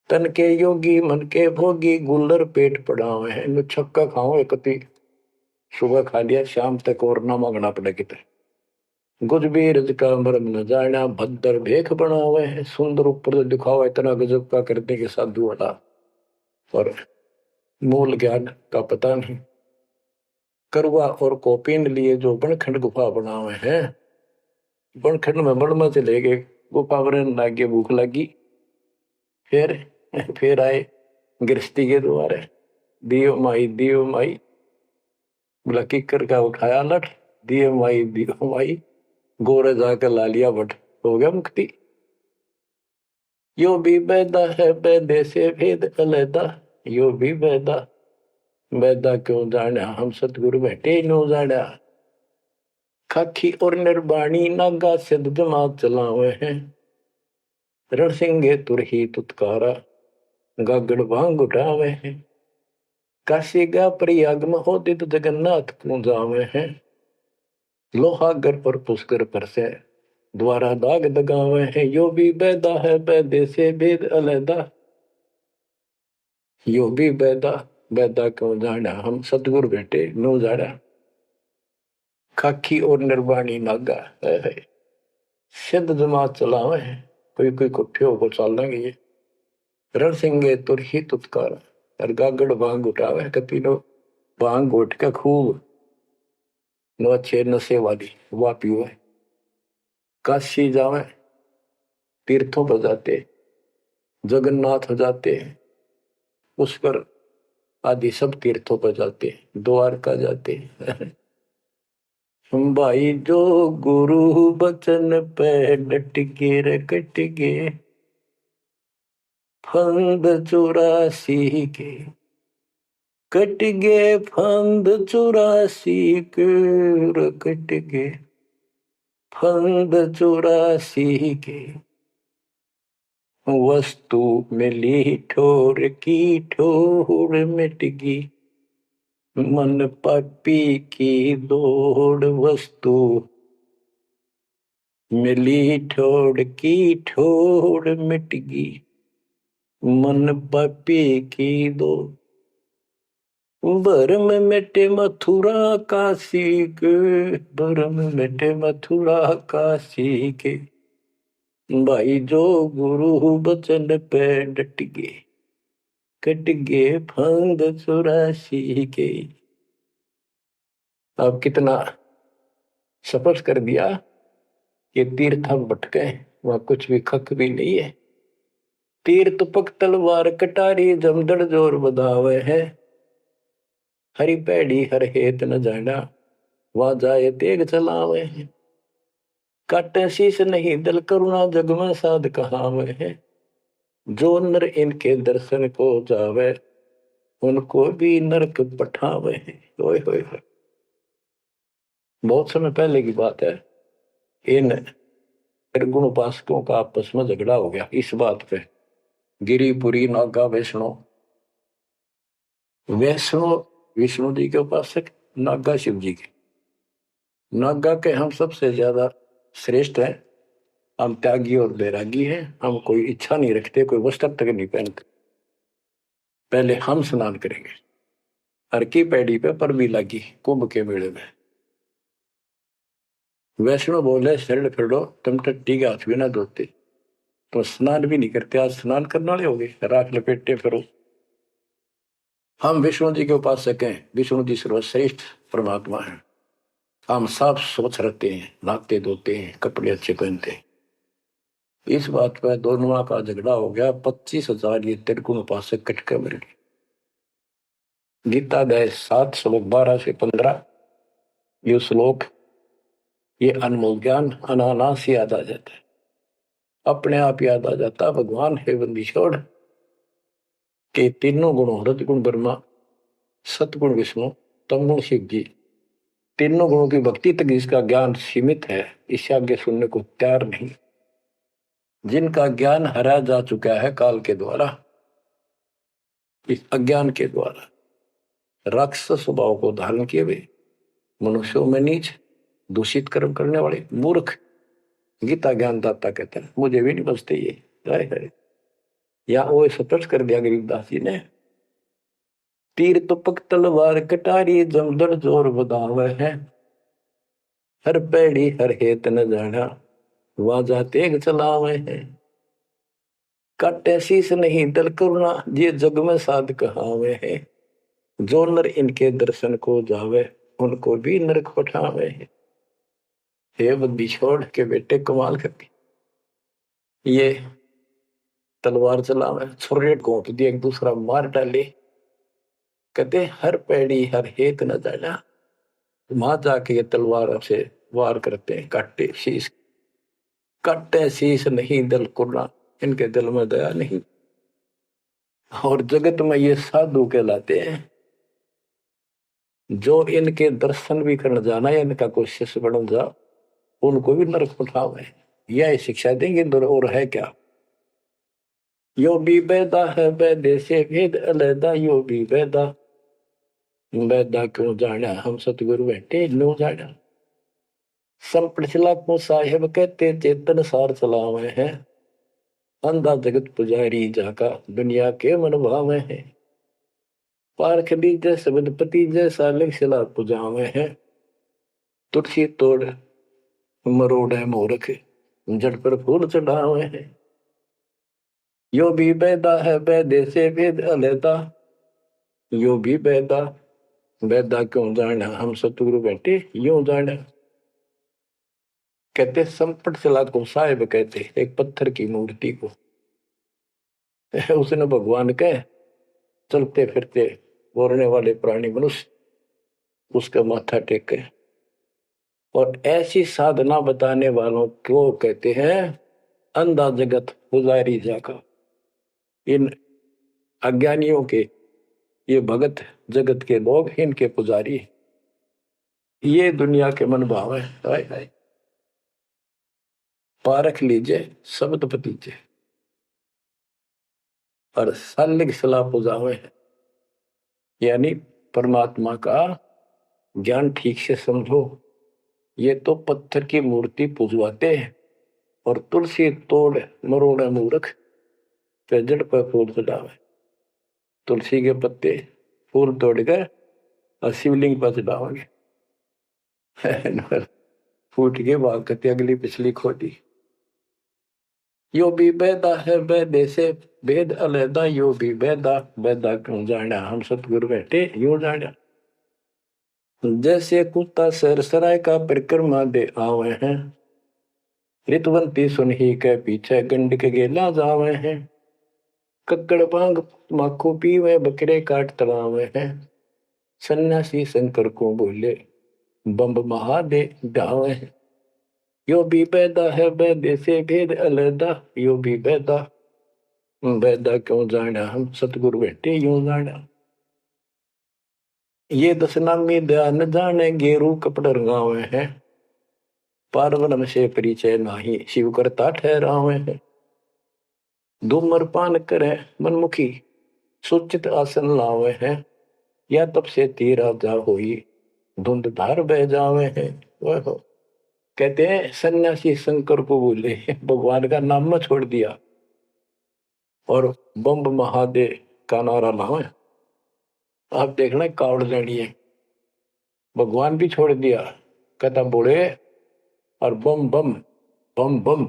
तन के योगी मन के भोगी गुल्लर पेट पड़ावे हैं, इनको छक्का खाओ एक सुबह खा लिया शाम तक और ना मांगना पड़े कितने। गुज भी रज का मरम न जाना भद्दर भेख बनावे हैं, सुंदर ऊपर से दिखावा इतना गजब का करने के साधु वाला, और मूल ज्ञान का पता नहीं। करवा और कोपीन लिए जो बनखंड गुफा बनावे हैं, बनखंड में बड़ में चले गए, गुफा में रहने लग गए, भूख लगी। फिर आए गृहस्थी के द्वारे, दियो माई बोला किकर का उठाया लठ, दियो माई गोरे जाकर ला लिया बट, हो गया मुक्ति। यो भी बैदा है बैदे से भेद अलैदा, यो भी बैदा क्यों जाना हम सतगुरु बैठे नो जाना। खाखी और निर्वाणी नागा सिद्ध जमात चलावे हैं, रण सिंगे तुरही तुतकारा गागड़ भांग उठावे हैं। काशी गा प्रयाग महोदित जगन्नाथ को जावे हैं, लोहागर पर पुष्कर पर से द्वारा दाग दगावे हैं। यो भी बैदा है बैदे से भेद अलैदा, यो भी बैदा क्यों जाना हम सतगुरु बेटे नो जाना। खाकी और निर्वाणी नागा है सिद्ध जमात चलावे हैं, कोई कुठे होकर चल लेंगे ये। रण सिंगे तुरही तुतकारा और गागड़ भांग उठावे, कतीनो भांग उठ के खूब नो अच्छे नशे वाली वह पीवे। काशी जावे, तीर्थों पर जाते, जगन्नाथ हो जाते, पुष्कर आदि सब तीर्थों पर जाते, द्वारका जाते। भाई जो गुरु बचन पे डट गे रे कट गे, फंद 84 के कट गे, फंद 84 के कट गे, फंद 84 के। वस्तु मिली ठोर की ठोर मिट गई, मन पापी की दौड़। वस्तु मिली ठोर की ठोर मिट गई, मन पापी की दौड़। भरम मिटे मथुरा काशी के, भरम मिटे मथुरा काशी के। भाई जो गुरु बचन पे डट गए, कट गए फंद 84 के। अब कितना सफर कर दिया कि तीर्थ हम भटके, वहां कुछ भी खक भी नहीं है। तीर्थ पक तलवार कटारी जमदड़ जोर बधावे है, हरी पैड़ी हर हेत न जाना वहां जाए तेग चलावे है। काटे शीश नहीं दल करुणा जग में साध कहावे है, जो नर इनके दर्शन को जावे उनको भी नरक पठावे है। ओए होए होए, बहुत समय पहले की बात है। इन निर्गुण उपासकों का आपस में झगड़ा हो गया इस बात पे। गिरिपुरी नागा वैष्णो, वैष्णो विष्णु जी के उपासक, नागा शिव जी के। नागा के हम सबसे ज्यादा श्रेष्ठ हैं, हम त्यागी और बैरागी हैं, हम कोई इच्छा नहीं रखते, कोई वस्त्र तक नहीं पहनते। पहले हम स्नान करेंगे। हर की पैड़ी पे पर भी लगी कुंभ के मेले में। वैष्णो बोले शरण फिरो, तुम टट्टी के हाथ भी ना धोते, तो स्नान भी नहीं करते, आज स्नान करने वाले हो गए, राख लपेटे फिरो। हम विष्णु जी के उपासक हैं, विष्णु जी सर्वश्रेष्ठ परमात्मा है। हम साफ स्वच्छ रहते हैं, नहाते धोते हैं, कपड़े अच्छे पहनते हैं। इस बात पर दोनों का झगड़ा हो गया। 25,000 ये त्रिगुण उपासक कटके मर गए। गीता अध्याय 7 श्लोक 12 से 15 ये श्लोक, ये अनमोल ज्ञान अनायास याद आ जाता है, अपने आप याद आ जाता। भगवान है बंदी छोड़ के तीनों गुणों रजगुण ब्रह्मा, सतगुण विष्णु, तमगुण शिव जी, तीनों गुणों की भक्ति तक जिसका ज्ञान सीमित है, इससे आगे सुनने को तैयार नहीं। जिनका ज्ञान हरा जा चुका है काल के द्वारा, इस अज्ञान के द्वारा, राक्षस स्वभाव को धारण किए हुए, मनुष्यों में नीच, दूषित कर्म करने वाले मूर्ख, गीता ज्ञान दाता कहते हैं, मुझे भी नहीं बचते ये। या वो स्पष्ट कर दिया गरीबदास जी ने, तीर तुपक तलवार कटारी जमदड़ जोर बधावे है, हर पैड़ी हर हेत न जाना वाजा तेग चलावे है। काटे शीस नहीं दल करुणा ये जग में साध कहावे है, जो नर इनके दर्शन को जावे उनको भी नरक पठावे है। हे बुद्धि छोड़ के बेटे कमाल करती, ये तलवार चलावे, छुरे घोंट दिए, एक दूसरा मार डाले। कहते हर पैड़ी हर हेत न जाना। वहां जाके ये तलवार से वार करते हैं, काटे शीश, काटे शीश नहीं दिल कुर्रा, इनके दिल में दया नहीं। और जगत में ये साधु कहलाते हैं, जो इनके दर्शन भी करने जाना या इनका कोई शिष्य बन जा, उनको भी नरक उठावे। यह शिक्षा देंगे और है क्या। यो भी बेदा है बेदे से भेद अलैदा, यो भी बेदा, बेदा क्यों जाना हम सतगुरु बैठे नो जाना। संपड़चला को साहेब कहते चेतन सार चलावे हैं, अंधा जगत पुजारी जाका दुनिया के मन भावे हैं। पारख दीजे शब्दपति जैसा लिखला पुजावे हैं, तुलसी तोड़ मरोड़े मूर्ख जड़ पर फूल चढ़ावे हैं। यो भी बेदा है बेदे से भेद अलैदा, यो भी बेदा, बेदा क्यों जाना हम सतगुरु बैठे यूं जाना। कहते संपट चला को साहिब कहते एक पत्थर की मूर्ति को, उसने भगवान के चलते फिरते बोलने वाले प्राणी मनुष्य उसका माथा टेके। और ऐसी साधना बताने वालों को कहते हैं अंधा जगत पुजारी जाका। इन अज्ञानियों के ये भगत जगत के लोग, इनके पुजारी, ये दुनिया के मन भाव है। हाय हाय, पारख लीजिए शब्द पतीजे और सालिक सलाह पुजावे है, यानी परमात्मा का ज्ञान ठीक से समझो। ये तो पत्थर की मूर्ति पुजवाते हैं और तुलसी तोड़ मरोड़ा मूर्ख पे जड़ पर फूल चढ़ावे। तुलसी के पत्ते फूल तोड़कर और शिवलिंग पर चढ़ाओगे, फूट के भाग करते अगली पिछली खोटी। यो भी बेदा है बेदे से भेद अलैदा, यो भी बेदा, बेदा क्यों जाना हम सतगुरु बैठे यूं जाना। जैसे कुत्ता सर सराय का परिक्रमा दे आवे हैं, ऋतवंती सुन ही के पीछे गंड के गेला जावे हैं। कक्कड़ भांग माखो पीवे बकरे काट तलावे हैं, सन्यासी शंकर को बोले बम्ब महादे गावे हैं। यो भी बेदा है बेदे से भेद अलैदा, यो भी बेदा, बेदा क्यों जाना हम सतगुरु बैठे यूं जाना। ये दशनामी ध्यान जाने गेरू कपड़ रंगावे हैं, पार्वनम से परिचय नाही शिव करता ठहरावे हैं। धूम्रपान करे मनमुखी सुचित आसन लावे हैं, या तब से तीरा जा होई धुंध धार बह जावे हैं। वह कहते हैं सन्यासी शंकर को बोले भगवान का नाम में छोड़ दिया और बम्ब महादेव का नारा लावे। आप देखना कावड़ लेनी है, भगवान भी छोड़ दिया, कहता बोले और बम बम बम बम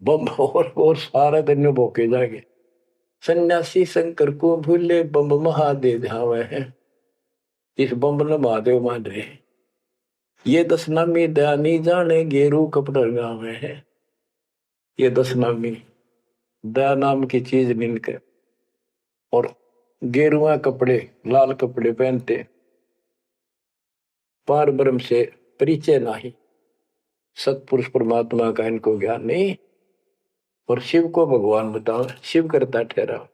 बम और सारा दिन भोके जाएंगे। सन्यासी शंकर को भूले बम महादेव धावे हैं, इस बम ने महादेव मान रहे। ये दशनामी दयानी जाने गेरू कपड़ा गावे हैं। ये दशनामी दया नाम की चीज मिलकर और गेरुआ कपड़े लाल कपड़े पहनते, पार ब्रह्म से परिचय नहीं, सतपुरुष परमात्मा का इनको ज्ञान नहीं, और शिव को भगवान बताओ शिव करता ठहरा।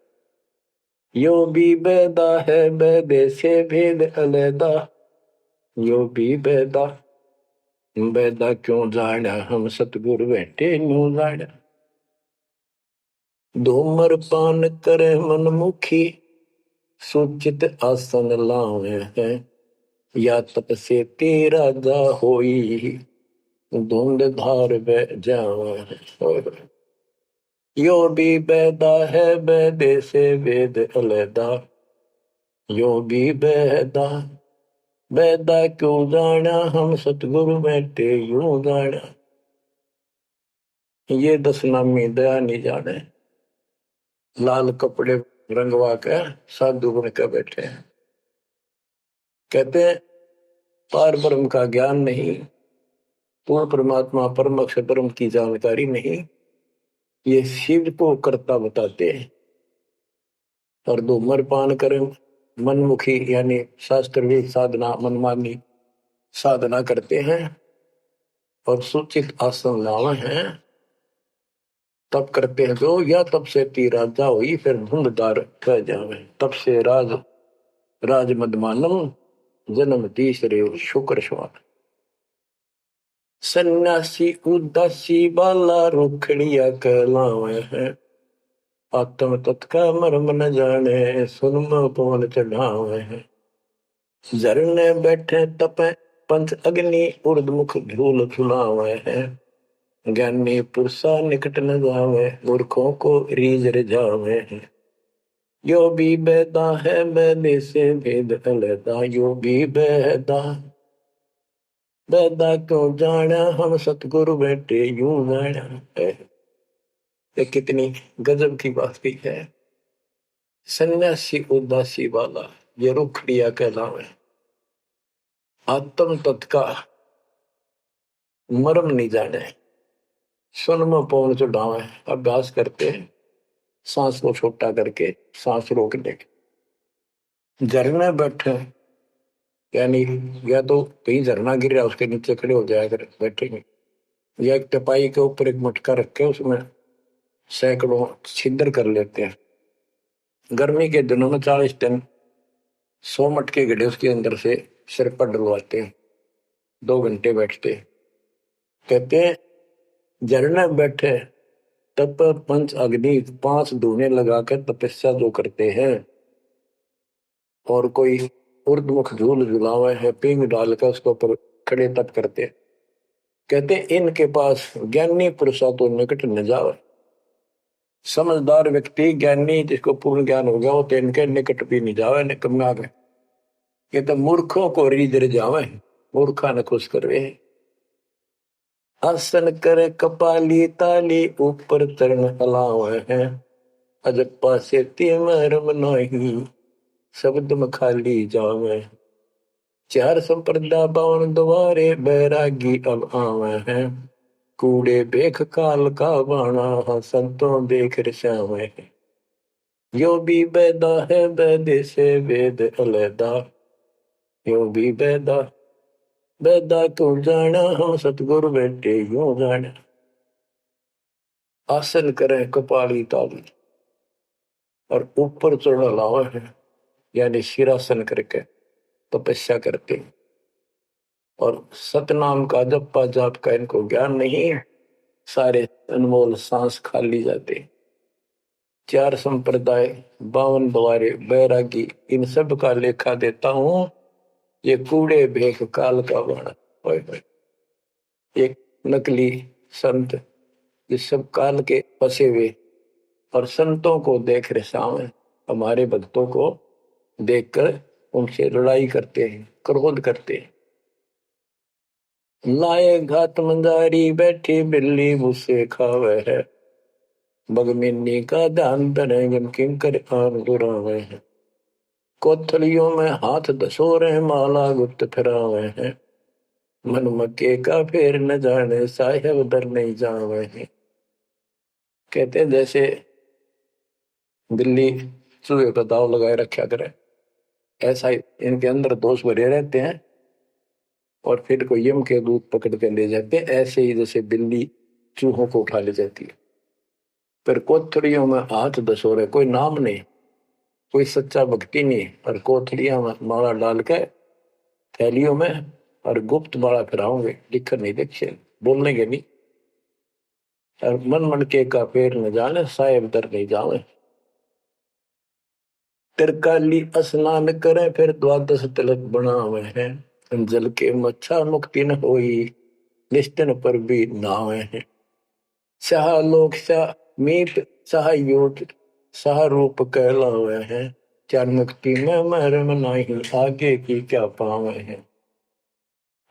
यो भी बेदा है बेदे से भेद अलैदा, यो भी बेदा, बेदा क्यों जाना हम सतगुरु बैठे न्यू जाना। धूम्रपान करे मनमुखी सुचित आसन लावे हैं, या तप से तेरा जा होई धुंध धार बह जावे। यो भी बेदा है बेदे से वेद अलैदा, यो भी बेदा, बेदा क्यों जाना हम सतगुरु बैठे यूं जाना। ये दशनामी दया नहीं जाने, लाल कपड़े रंगवा के साधु बन के बैठे हैं। कहते हैं पार ब्रह्म का ज्ञान नहीं, पूर्ण परमात्मा परम अक्षर ब्रह्म की जानकारी नहीं, ये शिव को कर्ता बताते हैं। और धूम्रपान करें मनमुखी यानी शास्त्रविद साधना मनमानी साधना करते हैं और सूचित आसन लावे हैं, तब करते हैं जो या तब से ती राजा हुई फिर धुंधदार कह जावे, तब से राज मदमानम जन्म तीसरे शुक्र स्वान। सन्यासी उदासी बाला रोखड़िया कहलावे हैं, आत्म तत्का मर्म न जाने सुनम पवन चढ़ावे हैं। झरने बैठे तपे पंच अग्नि उर्दमुख धूल झुलावे हैं, ज्ञानी पुरुषा निकट न जावे मूर्खों को रीझ रिझावे हैं। यो भी बेदा है बेदे से भेद अलहदा, यो भी बेदा बेदा क्यों जाना हम सतगुरु बैठे यूं जाना है। ये कितनी गजब की बात की है। सन्यासी उदासी वाला ये रुखड़िया कहलावे, आत्म तत्का मर्म नहीं जाने सुन में पौन चढ़ावे। अभ्यास करते सांस को छोटा करके सांस रोकने के। झरने बैठे यानी या तो कहीं झरना गिर रहा उसके नीचे खड़े हो जाया कर बैठेंगे, या एक टपाई के ऊपर एक मटका रख के उसमें सैकड़ों छिद्र कर लेते हैं। गर्मी के दिनों में 40 दिन 100 मटके गड्ढे उसके अंदर से सिर पर डलवाते हैं, 2 घंटे बैठते। कहते हैं झरने बैठे तप पंच अग्नि 5 धूने लगाकर तपस्या जो करते हैं, और कोई उर्दमुख झूल झुलावे है पिंग डालकर उसके ऊपर खड़े तप करते। कहते इनके पास ज्ञानी पुरुषा तो निकट न जावे। समझदार व्यक्ति ज्ञानी जिसको पूर्ण ज्ञान हो गया वो तो इनके निकट भी नहीं जावे, निकम आ गए। कहते मूर्खों को रीझ रिझावे, मूर्खा न खुश करवे। आसन करे कपाली ताली ऊपर चरण हलावे हैं, अजप्पा से तिमरम नहीं शब्द में खाली जावे। 4 संप्रदा 52 द्वारे बैरागी अब आवे हैं, कूड़े बेख काल का बाणा संतों देख रसावे हैं। यो भी बेदा है बेदे से वेद अलहदा, यो भी बेदा बेदा क्यों जाना हम सतगुरु बैठे यूं जाना। आसन करें कपाली ताली और ऊपर चढ़ा लावा है यानी शिरासन करके तपस्या करते, और सतनाम का जप्पा जाप का इनको ज्ञान नहीं है, सारे अनमोल सांस खाली जाते। 4 संप्रदाय 52 द्वारे बैरागी इन सब का लेखा देता हूं, ये कूड़े भेख काल का बाणा। एक नकली संत इस सब काल के फंसे हुए और संतों को देख रहे सामने, हमारे भक्तों को देखकर उनसे लड़ाई करते हैं, क्रोध करते हैं। लाए घात मंदारी बैठी बिल्ली भूसे खावे है, बगमिनी का ध्यान धरे किंकर आन दुरावे हैं। कोथलियों में हाथ दसोरे माला गुप्त फिरावे हैं, मन मक्के का फेर न जाने साहेब दर नहीं जावे हैं। कहते हैं जैसे बिल्ली चूहे पर दाव लगाए रखा करे, ऐसा ही इनके अंदर दोष भरे रहते हैं और फिर को यम के दूत पकड़ कर ले जाते हैं। ऐसे ही जैसे बिल्ली चूहों को उठा ले जाती है। फिर कोथड़ियों में हाथ दसोरे, कोई नाम नहीं, कोई सच्चा भक्ति नहीं, और कोथड़ियां में माला डाल के थैलियों में और गुप्त माला फिराओगे, लिखकर नहीं देखे, बोलेंगे नहीं। और मन मन के का पेड़ न जाने साहेब दर नहीं जावे। तिरकाली स्नान करें फिर 12 तिलक बनावे हैं, जल के मच्छा मुक्ति न होई निष्ठन पर भी नावे हैं। शाह लोक शाह मीत शाह योग शाह रूप कहलावे हैं, चार मुक्ति में मरम नहीं आगे की क्या पावे हैं।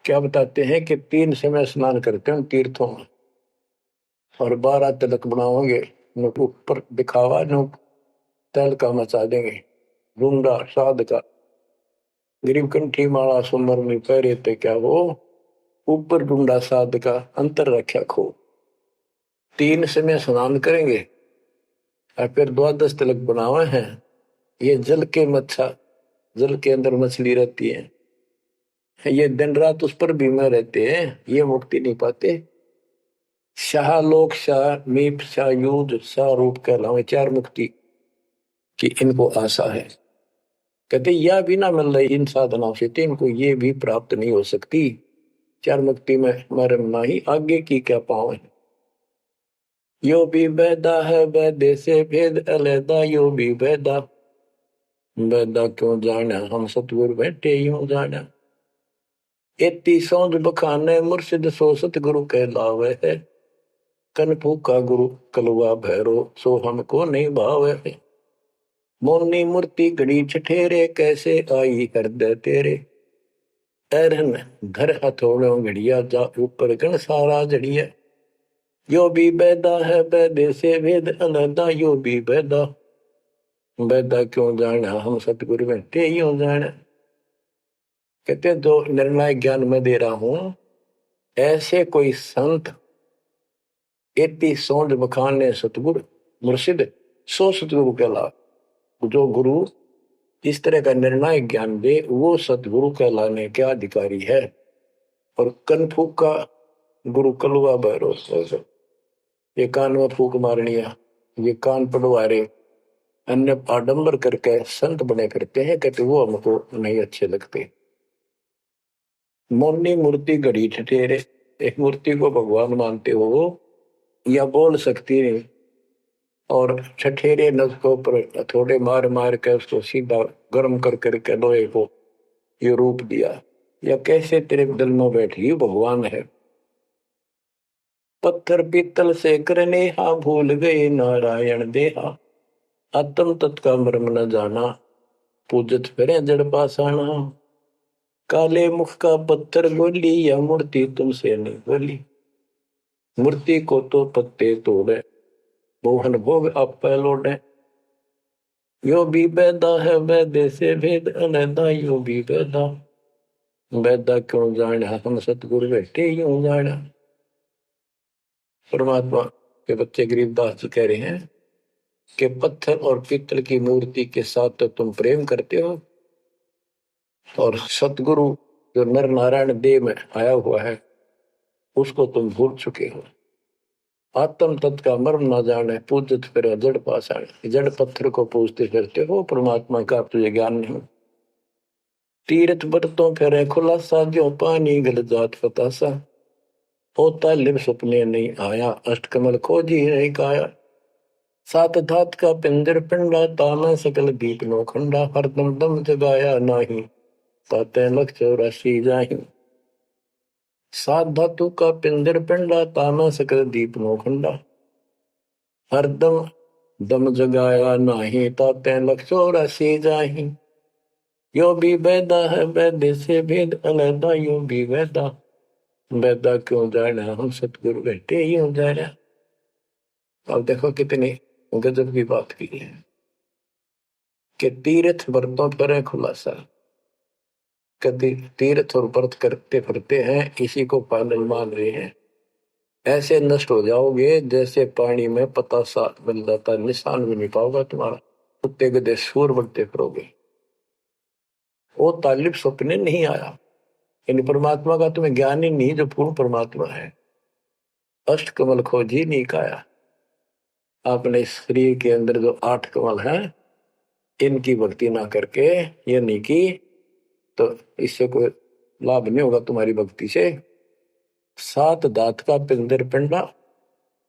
क्या बताते हैं कि 3 समय स्नान करते हैं तीर्थों में, और 12 तिलक बनाओगे, ऊपर दिखावा नो तल का मचा देंगे, रूंडा साध का गरीब कंठी माला सुमर में पहरे थे क्या वो ऊपर ढूंढा साध का अंतर रख्या खो। 3 समय स्नान करेंगे और फिर द्वादश तिलक बनावे हैं। ये जल के मच्छा, जल के अंदर मछली रहती है, ये दिन रात उस पर बीमार रहते हैं, ये मुक्ति नहीं पाते। शाह लोक शाह मीप शाह युद्ध शाह रूप कहलावे 4 मुक्ति की इनको आशा है। कहते यह भी ना मिल रही इन साधनाओं से, तो इनको ये भी प्राप्त नहीं हो सकती। 4 मुक्ति में हमारे नहीं, आगे की क्या पावे। यो भी बैदा है बैदे से भेद अलैदा, यो भी बैदा बैदा क्यों जाना, हम सतगुरु बैठे यूं जाना। एती सौंद बखाने मुर्शिद सो सतगुरु कहलावे है, कन फूका गुरु कलवा भैरो सो हमको नहीं भावे। मोनी मूर्ति घड़ी ठठेरे कैसे आई हृदय तेरे, ऐरन घर हथौड़ों घड़िया जा ऊपर गण सारा जड़िया। यो भी बैदा है बैदे से भेद अलैदा, यो भी बैदा बैदा क्यों जाना, हम सतगुरु बैठे यूं जाना। कहते जो निर्णय ज्ञान में दे रहा हूं, ऐसे कोई संत एती सौंद बखाने सतगुरु मुर्शिद सो सतगुरु कहला। जो गुरु इस तरह का निर्णायक ज्ञान दे वो सतगुरु कहलाने के अधिकारी है। और कनफूक का गुरु कलुआ भैरव, ये कान में फूक मारनिया, ये कान पड़वारे, अन्य आडंबर करके संत बने करते हैं, कहते वो हमको नहीं अच्छे लगते। मोनी मूर्ति घड़ी ठठेरे, एक मूर्ति को भगवान मानते हो या बोल सकती नहीं, और ठठेरे नसकों पर थोड़े मार मार के उसको सीधा गर्म कर करके लोहे को ये रूप दिया। या कैसे तेरे दिल में बैठी भगवान है। पत्थर पीतल से करने हा भूल गए नारायण देहा, आत्म तत्का मर्म न जाना, पूजत फिरे जड़ पासाना। काले मुख का पत्थर बोली या मूर्ति तुमसे नहीं बोली, मूर्ति को तो पत्ते तोड़े मोहन भोग आप लौटे। यो भी बैदा है बैदे से भेद अलैदा, यो भी बैदा बैदा क्यों जाना, हम सतगुरु बैठे यूं जाना। परमात्मा के बच्चे गरीबदास जी कह रहे हैं कि पत्थर और पीतल की मूर्ति के साथ तो तुम प्रेम करते हो, और सतगुरु जो नर नारायण देव में आया हुआ है उसको तुम भूल चुके हो। आत्म तत्व का मर्म ना जाने, पूजत फिर जड़ पाषाण, जड़ पत्थर को पूजते फिरते हो, परमात्मा का तुझे ज्ञान नहीं। तीर्थ बरतों फिर खुलासा, जो पानी गल जात फतासा, होता लिव सपने नहीं आया, अष्टकमल खोजी नहीं काया। सात धात का पिंजर पिंडा, ताना सकल दीप नो खंडा, हरदम दम जगाया नाही, ताते लख 84 जाही। सात धातु का पिंजर पिंडा, ताना सकल दीप नो खंडा, हरदम दम जगाया नाही, ताते लख 84 जाही। यो भी बैदा है बैदे से भेद अलैदा, यो भी बैदा बैदा क्यों जाना, हम सतगुरु बैठे यूं जाना। अब देखो कितनी गजब की बात की है कि तीर्थ व्रतों पर खुलासा, कभी तीर्थ और व्रत करते फिरते हैं, इसी को पालन मान रहे हैं। ऐसे नष्ट हो जाओगे जैसे पानी में पतासा बन जाता, निशान भी नहीं पाओगे तुम्हारा, कुत्ते गधे सूर बनते फिरोगे। वो तालिब सपने नहीं आया, इन परमात्मा का तुम्हें ज्ञान ही नहीं जो पूर्ण परमात्मा है। अष्ट कमल खोजी नहीं काया, अपने शरीर के अंदर जो 8 कमल हैं इनकी भक्ति ना करके ये नहीं की तो इससे कोई लाभ नहीं होगा तुम्हारी भक्ति से। सात दात का पिंदर पिंडा,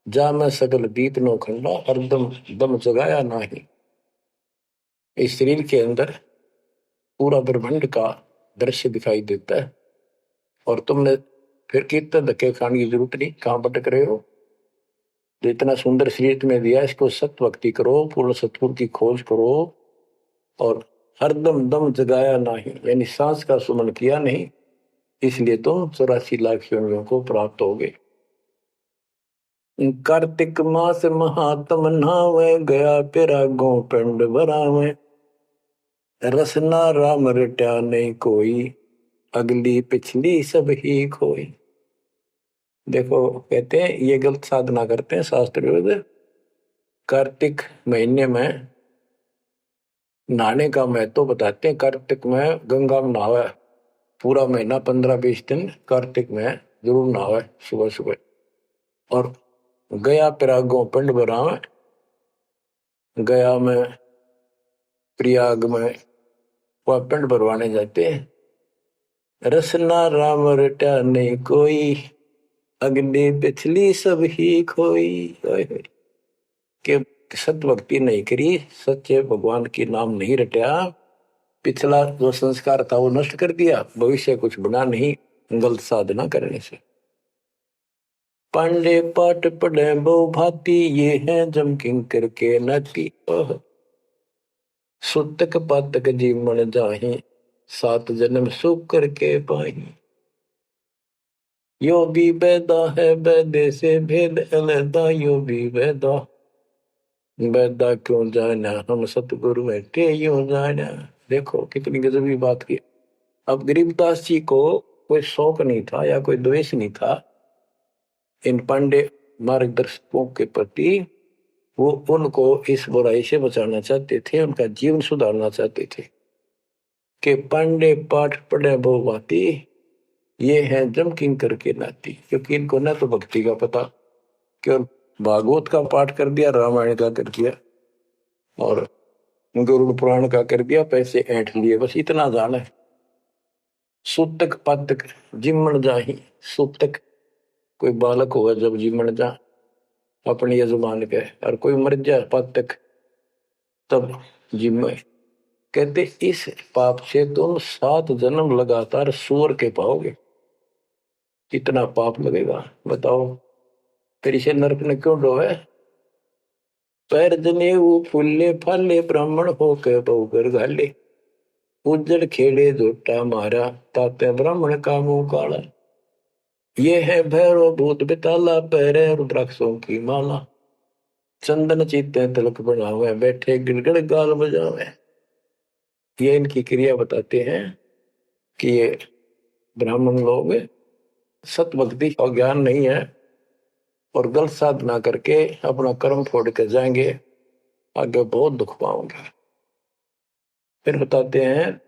जा मैं सकल दीप नो खंडा, हरदम दम जगाया नाही। इस शरीर के अंदर पूरा ब्रह्मांड का दृश्य दिखाई देता है, और तुमने फिर कीर्तन धक्के खाने की जरूरत नहीं, कहां भटक रहे हो। तो इतना सुंदर शरीर तुम्हें दिया, इसको सत भक्ति करो, पूर्ण सतगुरु की खोज करो, और हरदम दम जगाया नहीं, यानी सांस का सुमन किया नहीं, इसलिए तुम 84 लाख योनियों को प्राप्त होगे। कार्तिक मास महात्म नहावे, गया पिरागो पिंड भरावे, रसना राम रट्या नहीं कोई, अगली पिछली सब ही खोई। देखो कहते हैं ये गलत साधना करते हैं शास्त्र विरुद्ध। कार्तिक महीने में नहाने का महत्व बताते हैं। कार्तिक में गंगा में नहावे, पूरा महीना 15-20 दिन कार्तिक में जरूर नहावे सुबह सुबह। और गया प्रयागों पिंड भरावे, गया में प्रयाग में वह पिंड भरवाने जाते हैं। रसना राम रटा नहीं कोई, अग्नि पिछली सब ही खोई। के सत भक्ति नहीं करी, सच्चे भगवान की नाम नहीं रटा, पिछला जो संस्कार था वो नष्ट कर दिया, भविष्य कुछ बना नहीं गलत साधना करने से। पांडे पाठ पढ़े बहु भांति, ये है जम किंकर के नाती। सुतक पातक जीवन जाहि, 7 जन्म सुख करके पाही। यो भी वेदा है वेदे से भेद अलैदा, यो भी वेदा वेदा क्यों जाना, हम सतगुरु बैठे यूं जाना। देखो कितनी गजबी बात की। अब गरीबदास जी को कोई शौक नहीं था या कोई द्वेष नहीं था इन पांडे मार्गदर्शकों के प्रति। वो उनको इस बुराई से बचाना चाहते थे, उनका जीवन सुधारना चाहते थे। कि पांडे पाठ पढ़े बहु भांति, ये है जम किंकर के नाती। क्योंकि इनको न तो भक्ति का पता, केवल भागवत का पाठ कर दिया, रामायण का कर दिया और गरुड़ पुराण का कर दिया, पैसे ऐंठ लिए, बस इतना जाना है। सूतक पातक जिमण जाही। सूतक कोई बालक हुआ जब जिमण जा अपने यजमान के, और कोई मर जाए पातक तब जिम। कहते इस पाप से तुम 7 जन्म लगातार सूअर के पाओगे। कितना पाप लगेगा बताओ। फिर इसे नरक ने क्यों डोवे। पैर जने वो फूले फाले, ब्राह्मण हो के बहुगर घाले। उज्जड़ खेड़े झोटा मारा, ताते ब्राह्मण का मुंह काला। ये है भैरव भूत बिताला, पैरे रुद्राक्षों की माला। चंदन चीते तिलक बनावे, बैठे गिड़गड़ गाल बजावे। ये इनकी क्रिया बताते हैं कि ये ब्राह्मण लोग सत भक्ति का ज्ञान नहीं है और गलत साधना करके अपना कर्म फोड़ के जाएंगे, आगे बहुत दुख पाओगे। फिर बताते हैं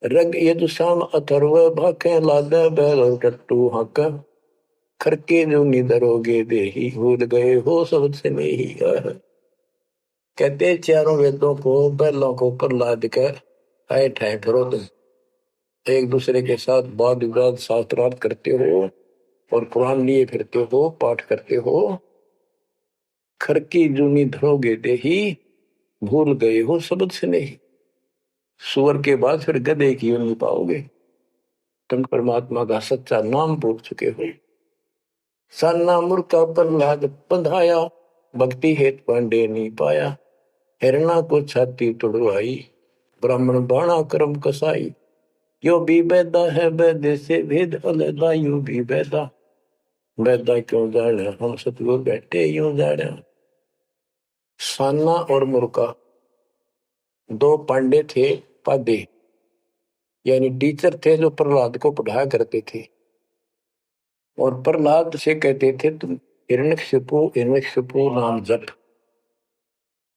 रग यजुषाम अथर्व भाखे, लादे बैल और टट्टू हक। खरके जो निधरोगे देही, भूल गए हो सब से नहीं। कहते चारों वेदों को बैलों को प्रहलाद कर आए ठाए फिरो तुम, एक दूसरे के साथ वाद विवाद शास्त्रार्थ करते हो और कुरान लिए फिरते हो, पाठ करते हो। खरकी जूनी धरोगे देही, भूल गए हो शब्द से नहीं। सुअर के बाद फिर गधे की यूं नहीं पाओगे, तुम परमात्मा का सच्चा नाम भूल चुके हो। साना मुर्खा प्रहलाद बंधाया, भक्ति हेत पांडे नहीं पाया। हिरणा को छाती तुड़वाई, ब्राह्मण बाणा कर्म कसाई। यो भी बैदा है बैदे से भेद अलैदा, यू भी बैदा बैदा क्यों जाने, हम सतगुरु बैठे यूं जाने। साना और मुर्खा 2 पांडे थे, पादे यानी टीचर थे जो प्रहलाद को पढ़ाया करते थे। और प्रहलाद से कहते थे तुम हिरण्यकशिपु नाम जप।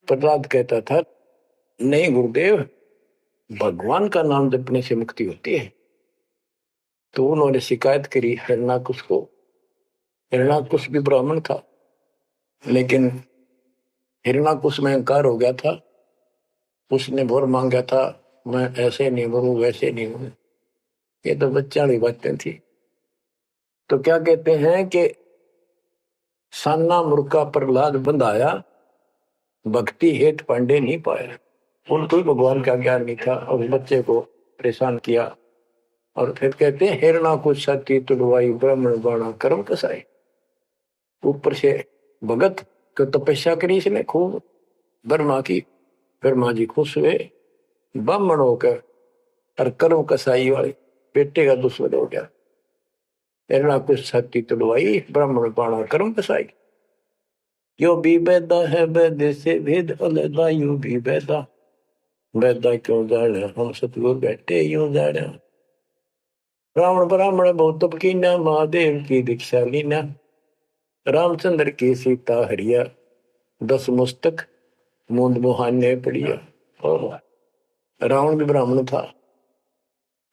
प्रहलाद कहता था नहीं गुरुदेव, भगवान का नाम जपने से मुक्ति होती है। तो उन्होंने शिकायत करी हिरण्याकुश को। हिरण्याकुश भी ब्राह्मण था, लेकिन हिरण्याकुश में अहंकार हो गया था। उसने वर मांगा था, मैं ऐसे नहीं मरूं वैसे नहीं मरूं। ये तो बच्चा वाली बातें थी। तो क्या कहते हैं कि साना मुर्खा प्रहलाद बंधाया, भक्ति हेत पांडे नहीं पाया। उनको भी भगवान का ज्ञान नहीं था और बच्चे को परेशान किया। और फिर कहते हैं हिरणा को छाती तुड़वाई, ब्राह्मण बाणा कर्म कसाई। ऊपर से भगत को तपस्या करी इसने खूब ब्रह्मा की। ब्रह्मा जी खुश हुए, ब्राह्मण होकर और कर्म कसाई वाले बेटे का दुश्मन हो गया। हिरणा को छाती तुड़वाई, ब्राह्मण बाणा कर्म कसाई। यो भी बैदा है बैदे से भेद अलैदा, यू भी बैदा बैदा क्यों जाने, हम सतगुरु बैठे यूं जाने। रावण ब्राह्मण बहुत तप कीना, महादेव की दीक्षा लीना। रामचंद्र की सीता हरिया, 10 मुस्तक मूंद मुहाने पड़िया। और रावण भी ब्राह्मण था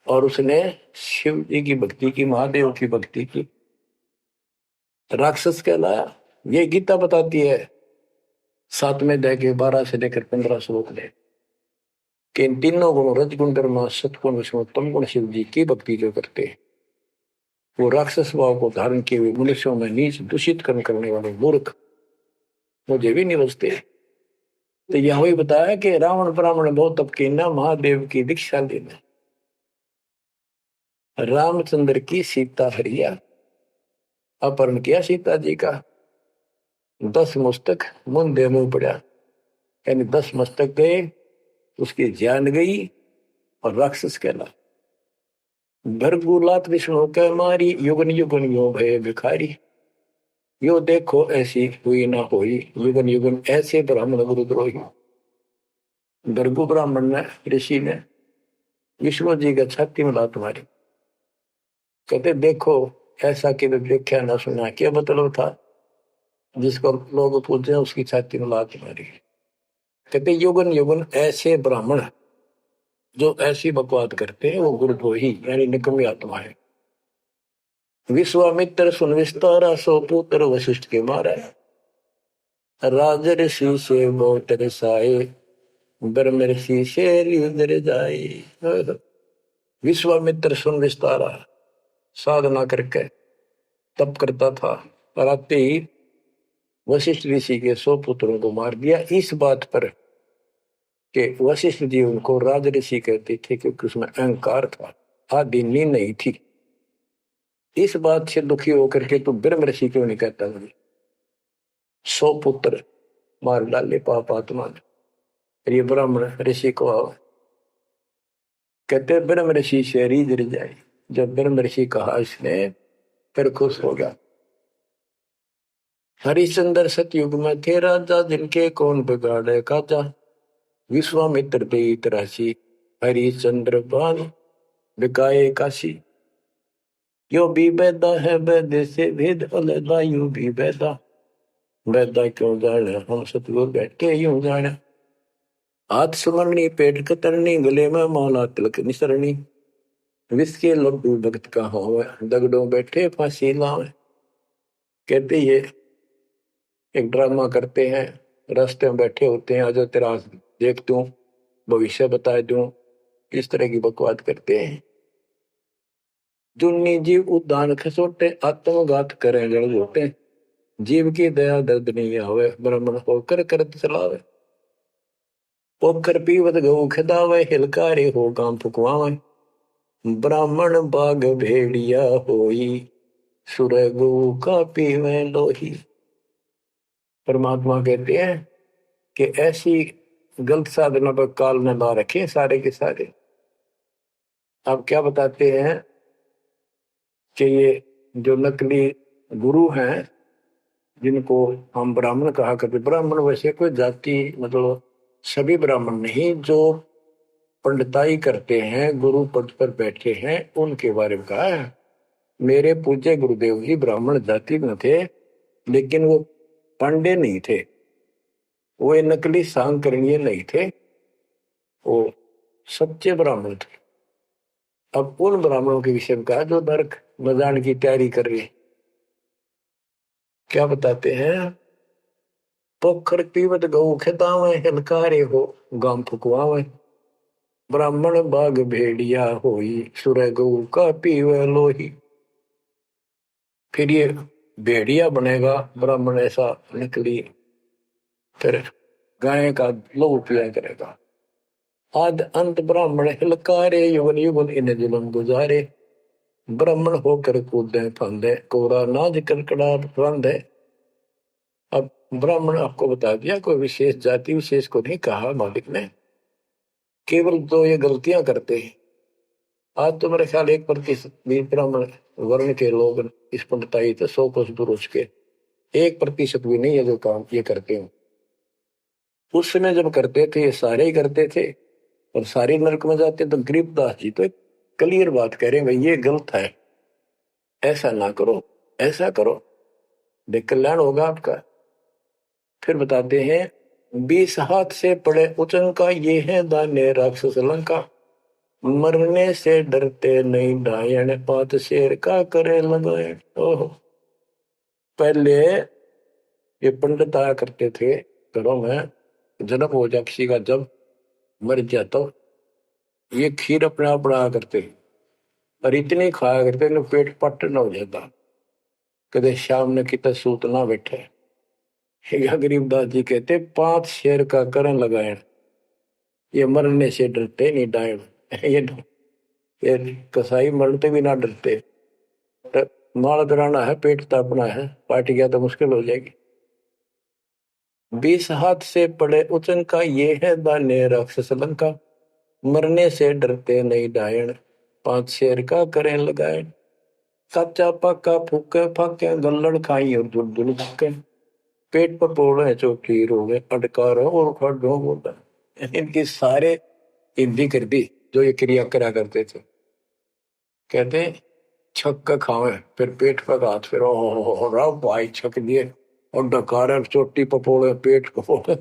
और उसने शिव जी की भक्ति की, महादेव की भक्ति की, राक्षस कहलाया। ये गीता बताती है 7वें अध्याय के 12 से लेकर 15 श्लोक में कि इन तीनों गुण, रजगुण ब्रह्मा, सतगुण विष्णु, तम गुण शिव जी की भक्ति जो करते हैं वो राक्षस भाव को धारण किए हुए मनुष्यों में नीच दूषित कर्म करने वाले मूर्ख मुझे भी नहीं बचते। तो यह वही बताया कि रावण ब्राह्मण बहुत तप कीना, महादेव की दीक्षा लेना। रामचंद्र की सीता हरिया, अपहरण किया सीता जी का, 10 मस्तक मुंदे मुंह पड़ा, यानी 10 मस्तक गए, उसकी जान गई और राक्षस कहला। भरगुलात विष्णु के मारी, युगन युगन यो भय भिखारी। यो देखो ऐसी हुई ना होई, युगन युगन ऐसे ब्राह्मण गुरुद्रोही। भरगु ब्राह्मण ने, ऋषि ने विष्णु जी का छाती में लात मारी। कहते देखो ऐसा कि देखा ना सुना, क्या मतलब था? जिसको लोग पूछते हैं उसकी छाती में लात मारी। कहते युगन युगन ऐसे ब्राह्मण जो ऐसी बकवाद करते हैं वो गुरुद्रोही यानी निकम्मी आत्मा है। विश्वामित्र सुन विस्तारा, सो पुत्र वशिष्ठ के मारा। राजर्षि से बहुत रसाए, ब्रह्म ऋषि से जाए। विश्वामित्र सुन विस्तारा साधना करके तप करता था, और आते ही वशिष्ठ ऋषि के 100 पुत्रों को मार दिया। इस बात पर कि वशिष्ठ जी उनको राज ऋषि कहते थे क्योंकि उसमें अहंकार था, आदि नींद नहीं थी। इस बात से दुखी होकर के तू ब्रह्म ऋषि क्यों नहीं कहता? 100 पुत्र मार डाले पाप आत्मा ने। ये ब्राह्मण ऋषि को कहते ब्रह्म ऋषि से रीझ जाए। जब ब्रह्म ऋषि कहा इसने, फिर खुश हो गया। हरिश्चंद्र सतयुग में थे राजा, जिनके कौन बिगाड़े काजा। विश्वामित्र देत राशि, हरिश्चंद्र बान बिकाए काशी। यो भी बैदा है वैद्य से भेद अलगा, यूं भी बैदा बैदा क्यों जाने, हम सतगुरु बैठे यूं जाने। हाथ सुमरनी पेट कतरनी, गले में माला तिलक निसरनी। विष के लड्डू भक्त का हो, दगड़ों बैठे फांसी लावे। कहते ये एक ड्रामा करते हैं, रास्ते में बैठे होते हैं, आज तेरा देख दूं, भविष्य बता दूं, इस तरह की बकवाद करते हैं। जुन्नी जीव उद्दान खसोटे, आत्मघात करें जड़ घोटे। जीव की दया दर्द नहीं आवे, ब्राह्मण होकर करत चलावे। पोखर पीवत गऊ खिदावे, हिलकारे हो गांव फुकवावे। ब्राह्मण बाग भेड़िया होई, सुर गऊ का पीवे लोही। परमात्मा कहते हैं कि ऐसी गलत साधना पर काल ने ला रखे सारे के सारे। अब क्या बताते हैं कि ये जो नकली गुरु हैं, जिनको हम ब्राह्मण कहा करते, ब्राह्मण वैसे कोई जाति मतलब सभी ब्राह्मण नहीं, जो पंडिताई करते हैं, गुरु पद पर बैठे हैं, उनके बारे में कहा है। मेरे पूज्य गुरुदेव जी ब्राह्मण जाति में थे, लेकिन वो पांडे नहीं थे, वो नकली सांकरणीय नहीं थे, वो सच्चे ब्राह्मण थे। अब उन ब्राह्मणों के विषय में कहा जो नरक में जाने की तैयारी कर रहे। क्या बताते हैं? पोखर पीवत गऊ खेतावे, हिलकारे हो गांव फुकवावे। ब्राह्मण बाग भेड़िया होई, सुर गऊ का पीवे लोही। फिर ये भेड़िया बनेगा ब्राह्मण, ऐसा निकली, फिर गाय का लहू पिया करेगा। आद अंत ब्राह्मण हिलकारे, युगन युगन इन जुलम गुजारे। ब्राह्मण होकर कूदे फंदे, कोरा नाज कड़कड़ा रंधे। अब ब्राह्मण आपको बता दिया, कोई विशेष जाति विशेष को नहीं कहा मालिक ने, केवल तो ये गलतियां करते हैं। आज तो मेरे ख्याल 1% भी ब्राह्मण वर्ण के लोग इस पंडिताई से 100 कोस दूर उठ के 1% भी नहीं है जो काम ये करते हैं। उस समय जब करते थे ये सारे ही करते थे और सारे नरक में जाते। तो गरीबदास जी तो क्लियर बात कह रहे हैं भाई, ये गलत है, ऐसा ना करो, ऐसा करो, देख कल्याण होगा आपका। फिर बताते हैं, 20 हाथ से पड़े उचंका, ये है दान्य राक्षस लंका। मरने से डरते नहीं डायन, 5 शेर का करे लगायन। ओहो, पहले ये पंडित आया करते थे घरों में, जन्म हो जाए किसी का, जब मर जाता तो ये खीर अपने आप बनाया करते, और इतनी खाया करते न पेट पट न हो जाता, कदे शाम ने कितना सूत ना बैठे। गरीबदास जी कहते, 5 शेर का करण लगायन, ये मरने से डरते नहीं डायन। ये कसाई मरते भी ना डरते, माल कराना है, पेट तापना है, पार्टी गया तो मुश्किल हो जाएगी। 20 हाथ से पड़े उचन का, ये है दान्य राक्षस लंका। मरने से डरते नहीं डायन, 5 शेर का करें लगायन। कच्चा पक्का फूके फाके, गल्लड़ खाई और दुल दुल धक्के। पेट पर पोड़े चोटी रोगे, अटकार और खड़ो बोला। इनकी सारे हिंदी कर दी जो ये क्रिया करा करते थे। कहते छक खावे, फिर पेट पर हाथ, फिर राव भाई छक दिए, और डकार चोटी पपोड़े, पेट पपोड़े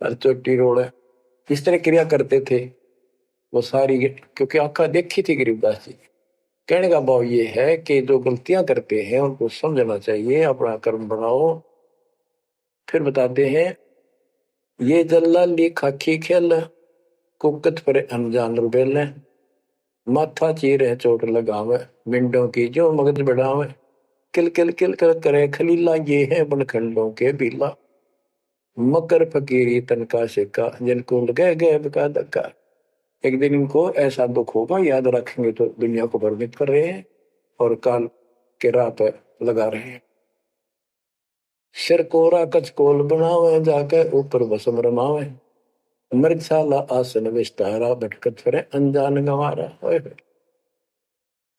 और चोटी रोड़े, इस तरह क्रिया करते थे वो सारी, क्योंकि आंखा देखी थी गरीबदास जी। कहने का भाव ये है कि जो गलतियां करते हैं उनको समझना चाहिए, अपना कर्म बढ़ाओ। फिर बताते हैं, ये जल्लाली खाकी खेल, कुकत पर अनजान रुबेल, माथा चीरे चोट लगावे, मिंडों की जो मगज बढ़ावे। किल किल किल कर करे खलीला, ये है बनखंडों के बीला। मकर फकीरी तनका सिक्का, जिनको लगे गए का धक्का। एक दिन इनको ऐसा दुख होगा, याद रखेंगे तो दुनिया को भ्रमित कर रहे हैं और काल के राह पर लगा रहे हैं। सिर कोरा कचकोल बनावे, जाके ऊपर भस्म रमावे। मृगशाला आसन विस्तारा, भटकत फिरे अनजान गंवारा।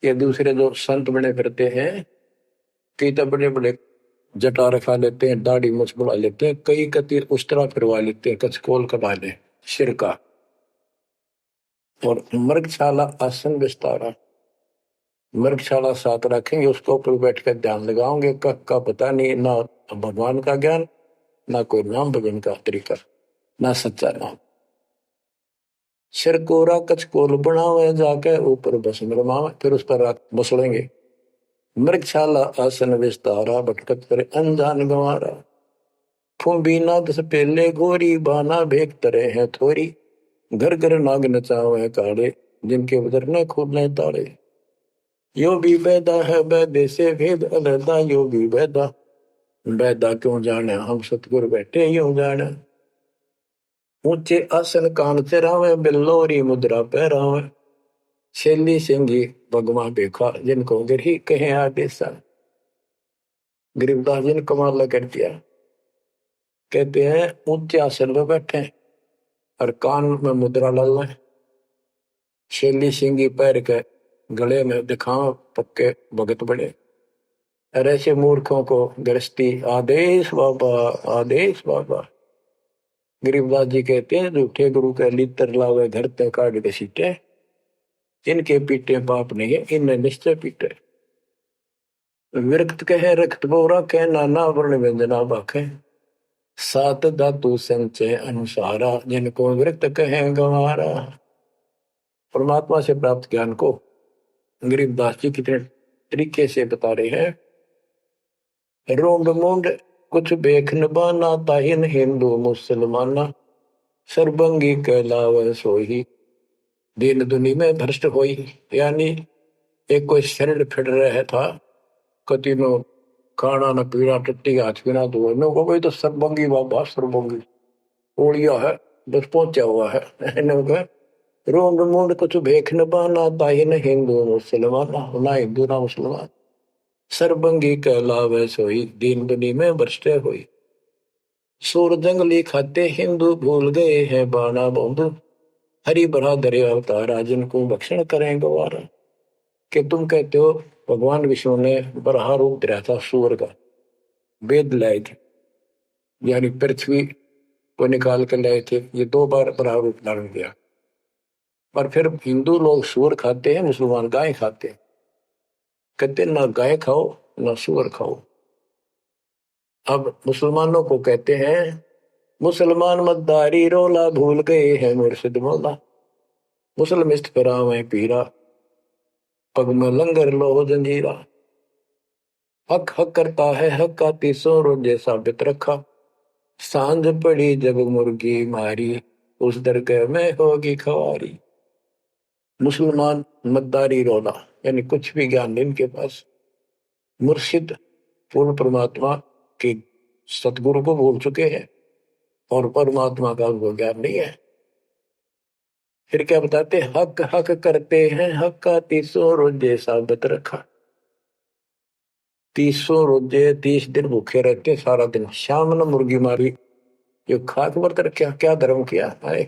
ये दूसरे जो संत बने फिरते हैं, कई तो बड़े बड़े जटा रखा लेते हैं, दाढ़ी मुछ बढ़ा लेते हैं, कई कति उस्तरा फिरवा लेते हैं, कचकोल कटा ले सिर का। और मृगशाला आसन विस्तारा, मृगशाला साथ रखेंगे, उसके ऊपर बैठ कर ध्यान लगाओगे, कब का पता नहीं, ना भगवान का ज्ञान, ना कोई नाम भजन का तरीका, ना सच्चा नाम। सिर कोरा कचकोल बनावे, जाके ऊपर भस्म रमावे, फिर उस पर बसलेंगे। मृगशाला आसन विस्तारा, भटकत पर अनजान गंवारा। फूंबी नाद से पहले गोरी, बाना भेक तरे हैं थोरी। घर घर नाग नचावे काड़े, जिनके उधर न खुले ताड़े। यो भी बैदा है बैदे से भेद अलहदा, यो भी बैदा, बैदा क्यों जाने, हम सतगुर बैठे यूं जाने। ऊंचे आसन कान चरावे, बिल्लोरी मुद्रा पहरावे। शैली सिंगी भगवा बेखा, जिनको गिरही कहे आदेशा। गरीबदास जी ने कमाल कर दिया। कहते हैं ऊंचे आसन पर बैठे और कान में मुद्रा डालना, शैली सिंगी पैर के गले में दिखाओ पक्के भगत बड़े। और ऐसे मूर्खों को गृहस्थी आदेश बाबा, आदेश बाबा। गरीबदास जी कहते हैं, झूठे गुरु के लितर लावे, घर ते काट के सीटे। इनके पीटे पाप नहीं है, इन्हें निश्चय पीटे। विरक्त कहे रक्त बोरा के, नाना वर्ण व्यंजना बाखे। सात धातु संचय अनुसारा, जिनको विरक्त कहे गंवारा। परमात्मा से प्राप्त ज्ञान को गरीबदास जी कितने तरीके से बता रहे हैं। रोंड मुंड कुछ बेख न बाना, ताहिन हिंदू मुसलमाना। सरबंगी कहलावे सोही, दीन दुनी में भ्रष्ट होई। यानी एक कोई शरीर फिर रहा था, कति नो खाना न पीना, टट्टी हाथ पीना, तो नो को तो सरबंगी बाबा, सरबंगी ओलिया है, बस पहुंचा हुआ है। रोंड मुंड कुछ भेख न बाना, ताहिन हिंदू मुसलमाना, ना हिंदू ना मुसलमान। सरबंगी कहलावे सोई, दीन दुनी में भ्रष्ट हुई। सूर जंगली खाते हिंदू, भूल गए हैं बाना बंधु। हरि भरा दरिया अवतारा, जिनको भक्षण करें गवारा। कि तुम कहते हो भगवान विष्णु ने बराह रूप धरा था सूर का, वेद लाए थे, यानी पृथ्वी को निकाल कर लाए थे, ये 2 बार बराह रूप धारण किया। पर फिर हिंदू लोग सूअर खाते हैं, मुसलमान गाय खाते हैं। कहते ना गाय खाओ ना सूअर खाओ। अब मुसलमानों को कहते हैं मुसलमान मद्दारी रोला भूल गए हैं मुर्शिद मौला। मुसलम इस्त परावे पीरा पग में लंगर लो जंजीरा। हक हक करता है हक का तीसों रोजे साबित रखा। सांझ पड़ी जब मुर्गी मारी उस दरगाह में होगी खवारी। मुसलमान मद्दारी रोला यानी कुछ भी ज्ञान नहीं इनके पास। मुर्शिद पूर्ण परमात्मा के सतगुरु को भूल चुके हैं और परमात्मा का उनको ज्ञान नहीं है। फिर क्या बताते हक हक करते हैं हक का तीसों रोजे साबित रखा। 300 रोजे 30 दिन भूखे रहते सारा दिन। शाम ने मुर्गी मारी जो खाक व्रत रखा क्या धर्म किया है।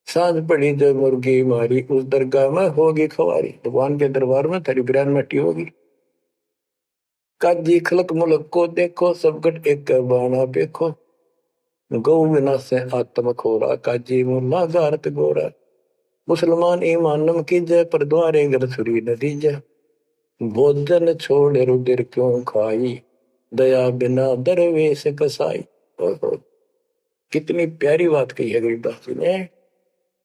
सांझ पड़ी जो मुर्गी मारी उस दरगाह में होगी खवारी। भगवान के दरबार में तेरी बिरयान मट्टी होगी। काजी खलक मुलक को देखो सब गट एक बाणा देखो। गौ बिना से आत्म खोरा काजी मुल्ला गारत गोरा। मुसलमान ईमानम की जय पर द्वारे गरसुरी नदी जय। भोजन छोड़ रुदिर क्यों खाई दया बिना दरवेश कसाई। कितनी प्यारी बात कही है गरीबदास जी ने।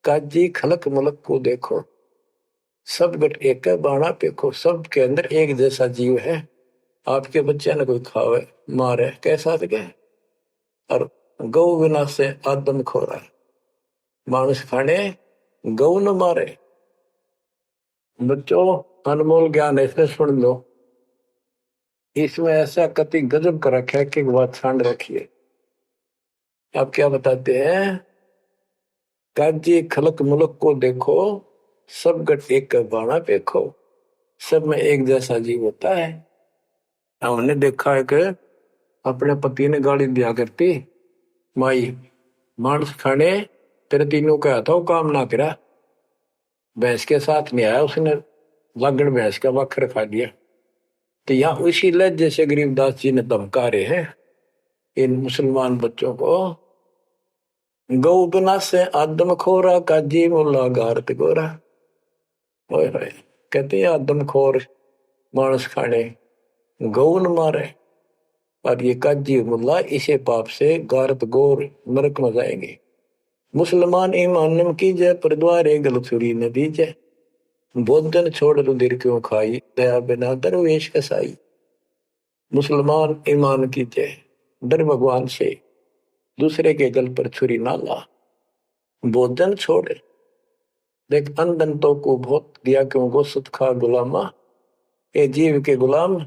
काजी खलक मुलक को देखो सब गट एक बाणा पेखो। सब के अंदर एक जैसा जीव है। आपके बच्चे ने कोई खावे मारे कैसा गए। और गौ बिना से आदम खोरा मानुष खाने गौ न मारे। बच्चों अनमोल ज्ञान ऐसे सुन लो। इसमें ऐसा कति गजब कर रखा है कि बात छांड रखिए। आप क्या बताते हैं काजी खलक मुलक को देखो सब गट एक बाणा पेखो। सब में एक जैसा जीव होता है। हमने देखा है कि अपने पति ने गाली दिया करती माई मांस खाने तेरे तीनों का था वो काम ना करा। भैंस के साथ नहीं आया उसने लागण भैंस का वक्र खा दिया। तो यहाँ उसी लहजे से गरीबदास जी ने धमका रहे हैं इन मुसलमान बच्चों को। गौ बिना से आदम खोरा काजी मुल्ला गारत गोरा। कहते हैं आदम खोर मांस खाने गौ न मारे और ये काजी मुल्ला इसे पाप से गारत गोर नरक में जाएंगे। मुसलमान ईमान की जय पर द्वारे गलछुरी नदी जय। भोजन छोड़ रुधिर क्यों खाई दया बिना दरवेश कसाई। मुसलमान ईमान की जय डर भगवान से दूसरे के गल पर छुरी ना ला। भोजन छोड़े देख अनदंतों को बहुत दिया क्यों गोसत खा गुलामा। ये जीव के गुलाम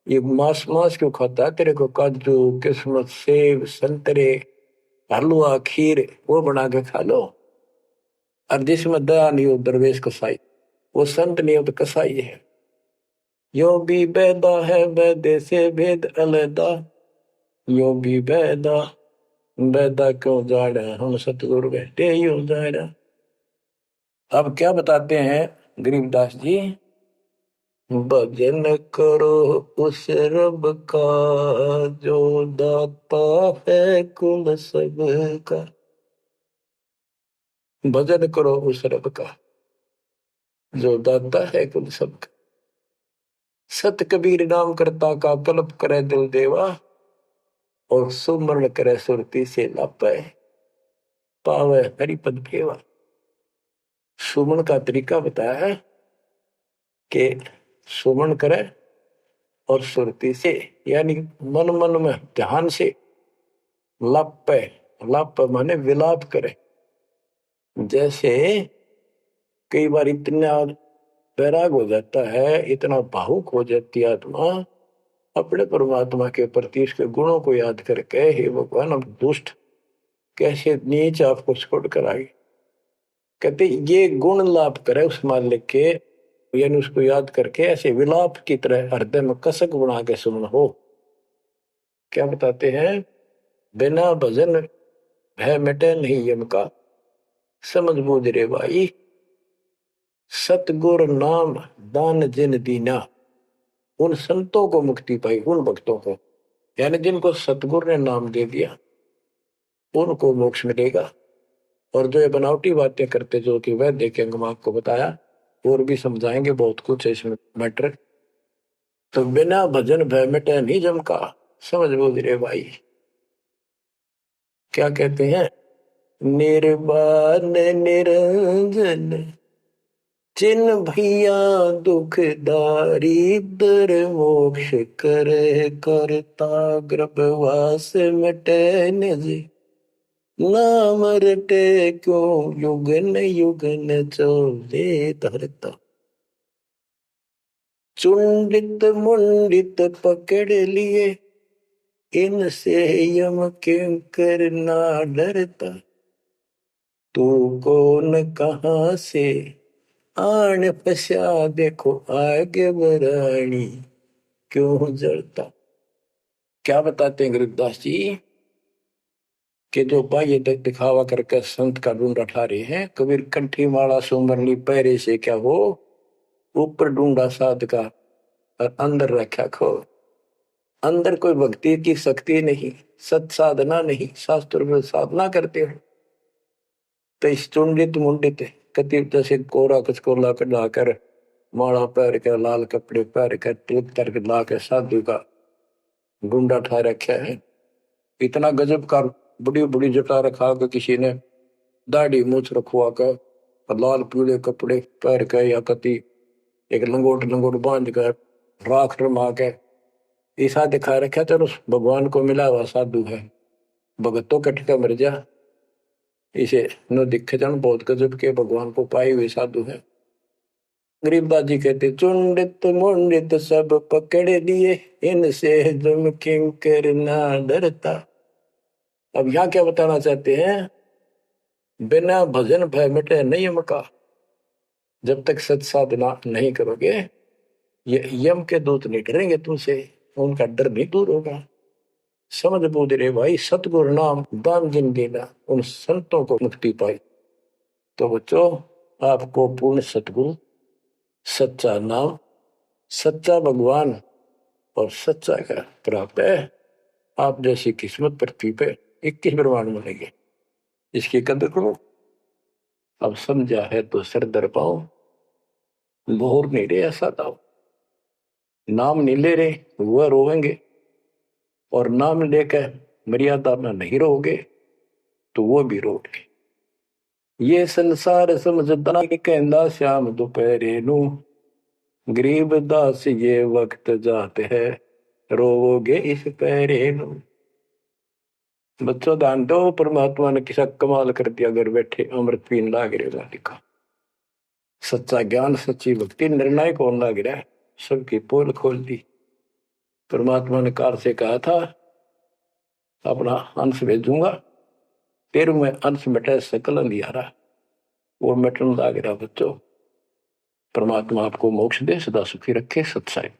ये मांस मांस क्यों खाता है। तेरे को काजू किस्मत सेब संतरे हलवा खीर वो बना के खा लो। और जिसमें दया नहीं हो दरवेश कसाई वो संत नहीं हो तो कसाई है। यो भी बैदा है बैदे से भेद अलैदा। यो भी बैदा बैदा क्यों जाड़ा हम सतगुरु बैठे यूं जाड़ा। अब क्या बताते हैं गरीबदास जी भजन करो उस रब का जो दाता है कुल सबका। भजन करो उस रब का जो दाता है कुल सबका। सत कबीर नाम करता का कल्प करे दिल देवा। और सुमरण करे सुरती से लापे पावे हरिपद भेवा। सुमन का तरीका बताया है कि सुमन करे और सुरती से यानी मन मन में ध्यान से लापे लाप माने विलाप करे। जैसे कई बार इतना वैराग हो जाता है इतना भावुक हो जाती है आत्मा अपने परमात्मा के प्रति इसके गुणों को याद करके हे भगवान अब दुष्ट कैसे नीच आपको छोड़ कर आई। कहते ये गुण लाभ करे उस मालिक के यानी उसको याद करके ऐसे विलाप की तरह हृदय में कसक बना के सुमन हो। क्या बताते हैं बिना भजन भय मिटे नहीं यम का समझ बूझ रे भाई। सतगुर नाम दान जिन दीना। उन संतों को मुक्ति पाई उन भक्तों को यानी जिनको सतगुरु ने नाम दे दिया उनको मोक्ष मिलेगा। और जो ये बनावटी बातें करते जो कि वह देखेंगे, हम आपको बताया और भी समझाएंगे बहुत कुछ है इसमें मैटर। तो बिना भजन भय मिटे नहीं जम का, समझ बोल रे भाई। क्या कहते हैं, निर्वाण निरंजन चिन भैया दुखदारी दर मोक्ष करे करता गर्भवास मिटे निज नाम रटे क्यों युगन युगन चले धरता। चुंडित मुंडित पकड़ लिए इनसे यम किंकर ना डरता। तू कौन कहां से आन फसा देखो आगे बरानी क्यों जलता। क्या बताते हैं गुरुदास जी कि जो बाह्य दिखावा करके संत का ढूंढा ठा रहे हैं, कबीर कंठी माला सुमरनी पहरे से क्या हो, ऊपर ढूंढा साध का और अंदर रखा खो। अंदर कोई भक्ति की शक्ति नहीं, सत साधना नहीं, शास्त्र में साधना करते हो तो इस चुंडित मुंडित कति जैसे कोरा कचकोला लाकर माला पहर कर लाल कपड़े पहर कर तिलक कर ला के साधु का ढूंढा ठा रखा है। इतना गजब का बड़ी बड़ी जटा रखा कर किसी ने दाढ़ी मूछ रखवा कर लाल पीले कपड़े पहर कर या कति एक लंगोट लंगोट बांध कर राख रमा के ऐसा दिखा रखा तो उस भगवान को मिला हुआ साधु है। भगतों कटका मर जा इसे न दिखे जन बहुत गजब के भगवान को पाए हुए साधु है। गरीबदास जी कहते चुंडित मुंडित सब पकड़ लिए इनसे जम किंकर ना डरता। अब यहाँ क्या बताना चाहते हैं, बिना भजन भय मिटे नहीं यम का। जब तक सत साधना नहीं करोगे ये यम के दूत नहीं डरेंगे तुमसे, उनका डर नहीं दूर होगा। समझ बोध रे भाई, सतगुरु नाम दान जिन देना, उन संतों को मुक्ति पाई। तो बच्चों आपको पूर्ण सतगुरु, सच्चा नाम, सच्चा भगवान और सच्चा का प्राप्त है। आप जैसी किस्मत पृथ्वी पे 21 ब्रह्मांड मिलेंगे, इसकी कदर करो। अब समझा है तो सर दर पाओ, बोर नहीं रहे ऐसा दाओ। नाम नहीं ले रहे वह रोवेंगे, और नाम लेकर मर्यादा में नहीं रहोगे तो वो भी रोगे। ये संसार समझदा कहंदा श्याम दोपहरे नू, गरीब दास ये वक्त जाते है रोवोगे इस पहरे नू। बच्चों ध्यान दो, परमात्मा ने किसा कमाल कर दिया, घर बैठे अमृत पीन लाग रहे लिखा। सच्चा ज्ञान सच्ची भक्ति निर्णायक होने लग रहा है, सबकी पोल खोल दी। परमात्मा ने काल से कहा था अपना अंश भेजूंगा, तेरू में अंश मिटे सकल अंधियारा, वो मिटन लग रहा। बच्चों परमात्मा आपको मोक्ष दे, सदा सुखी रखे। सत्संग।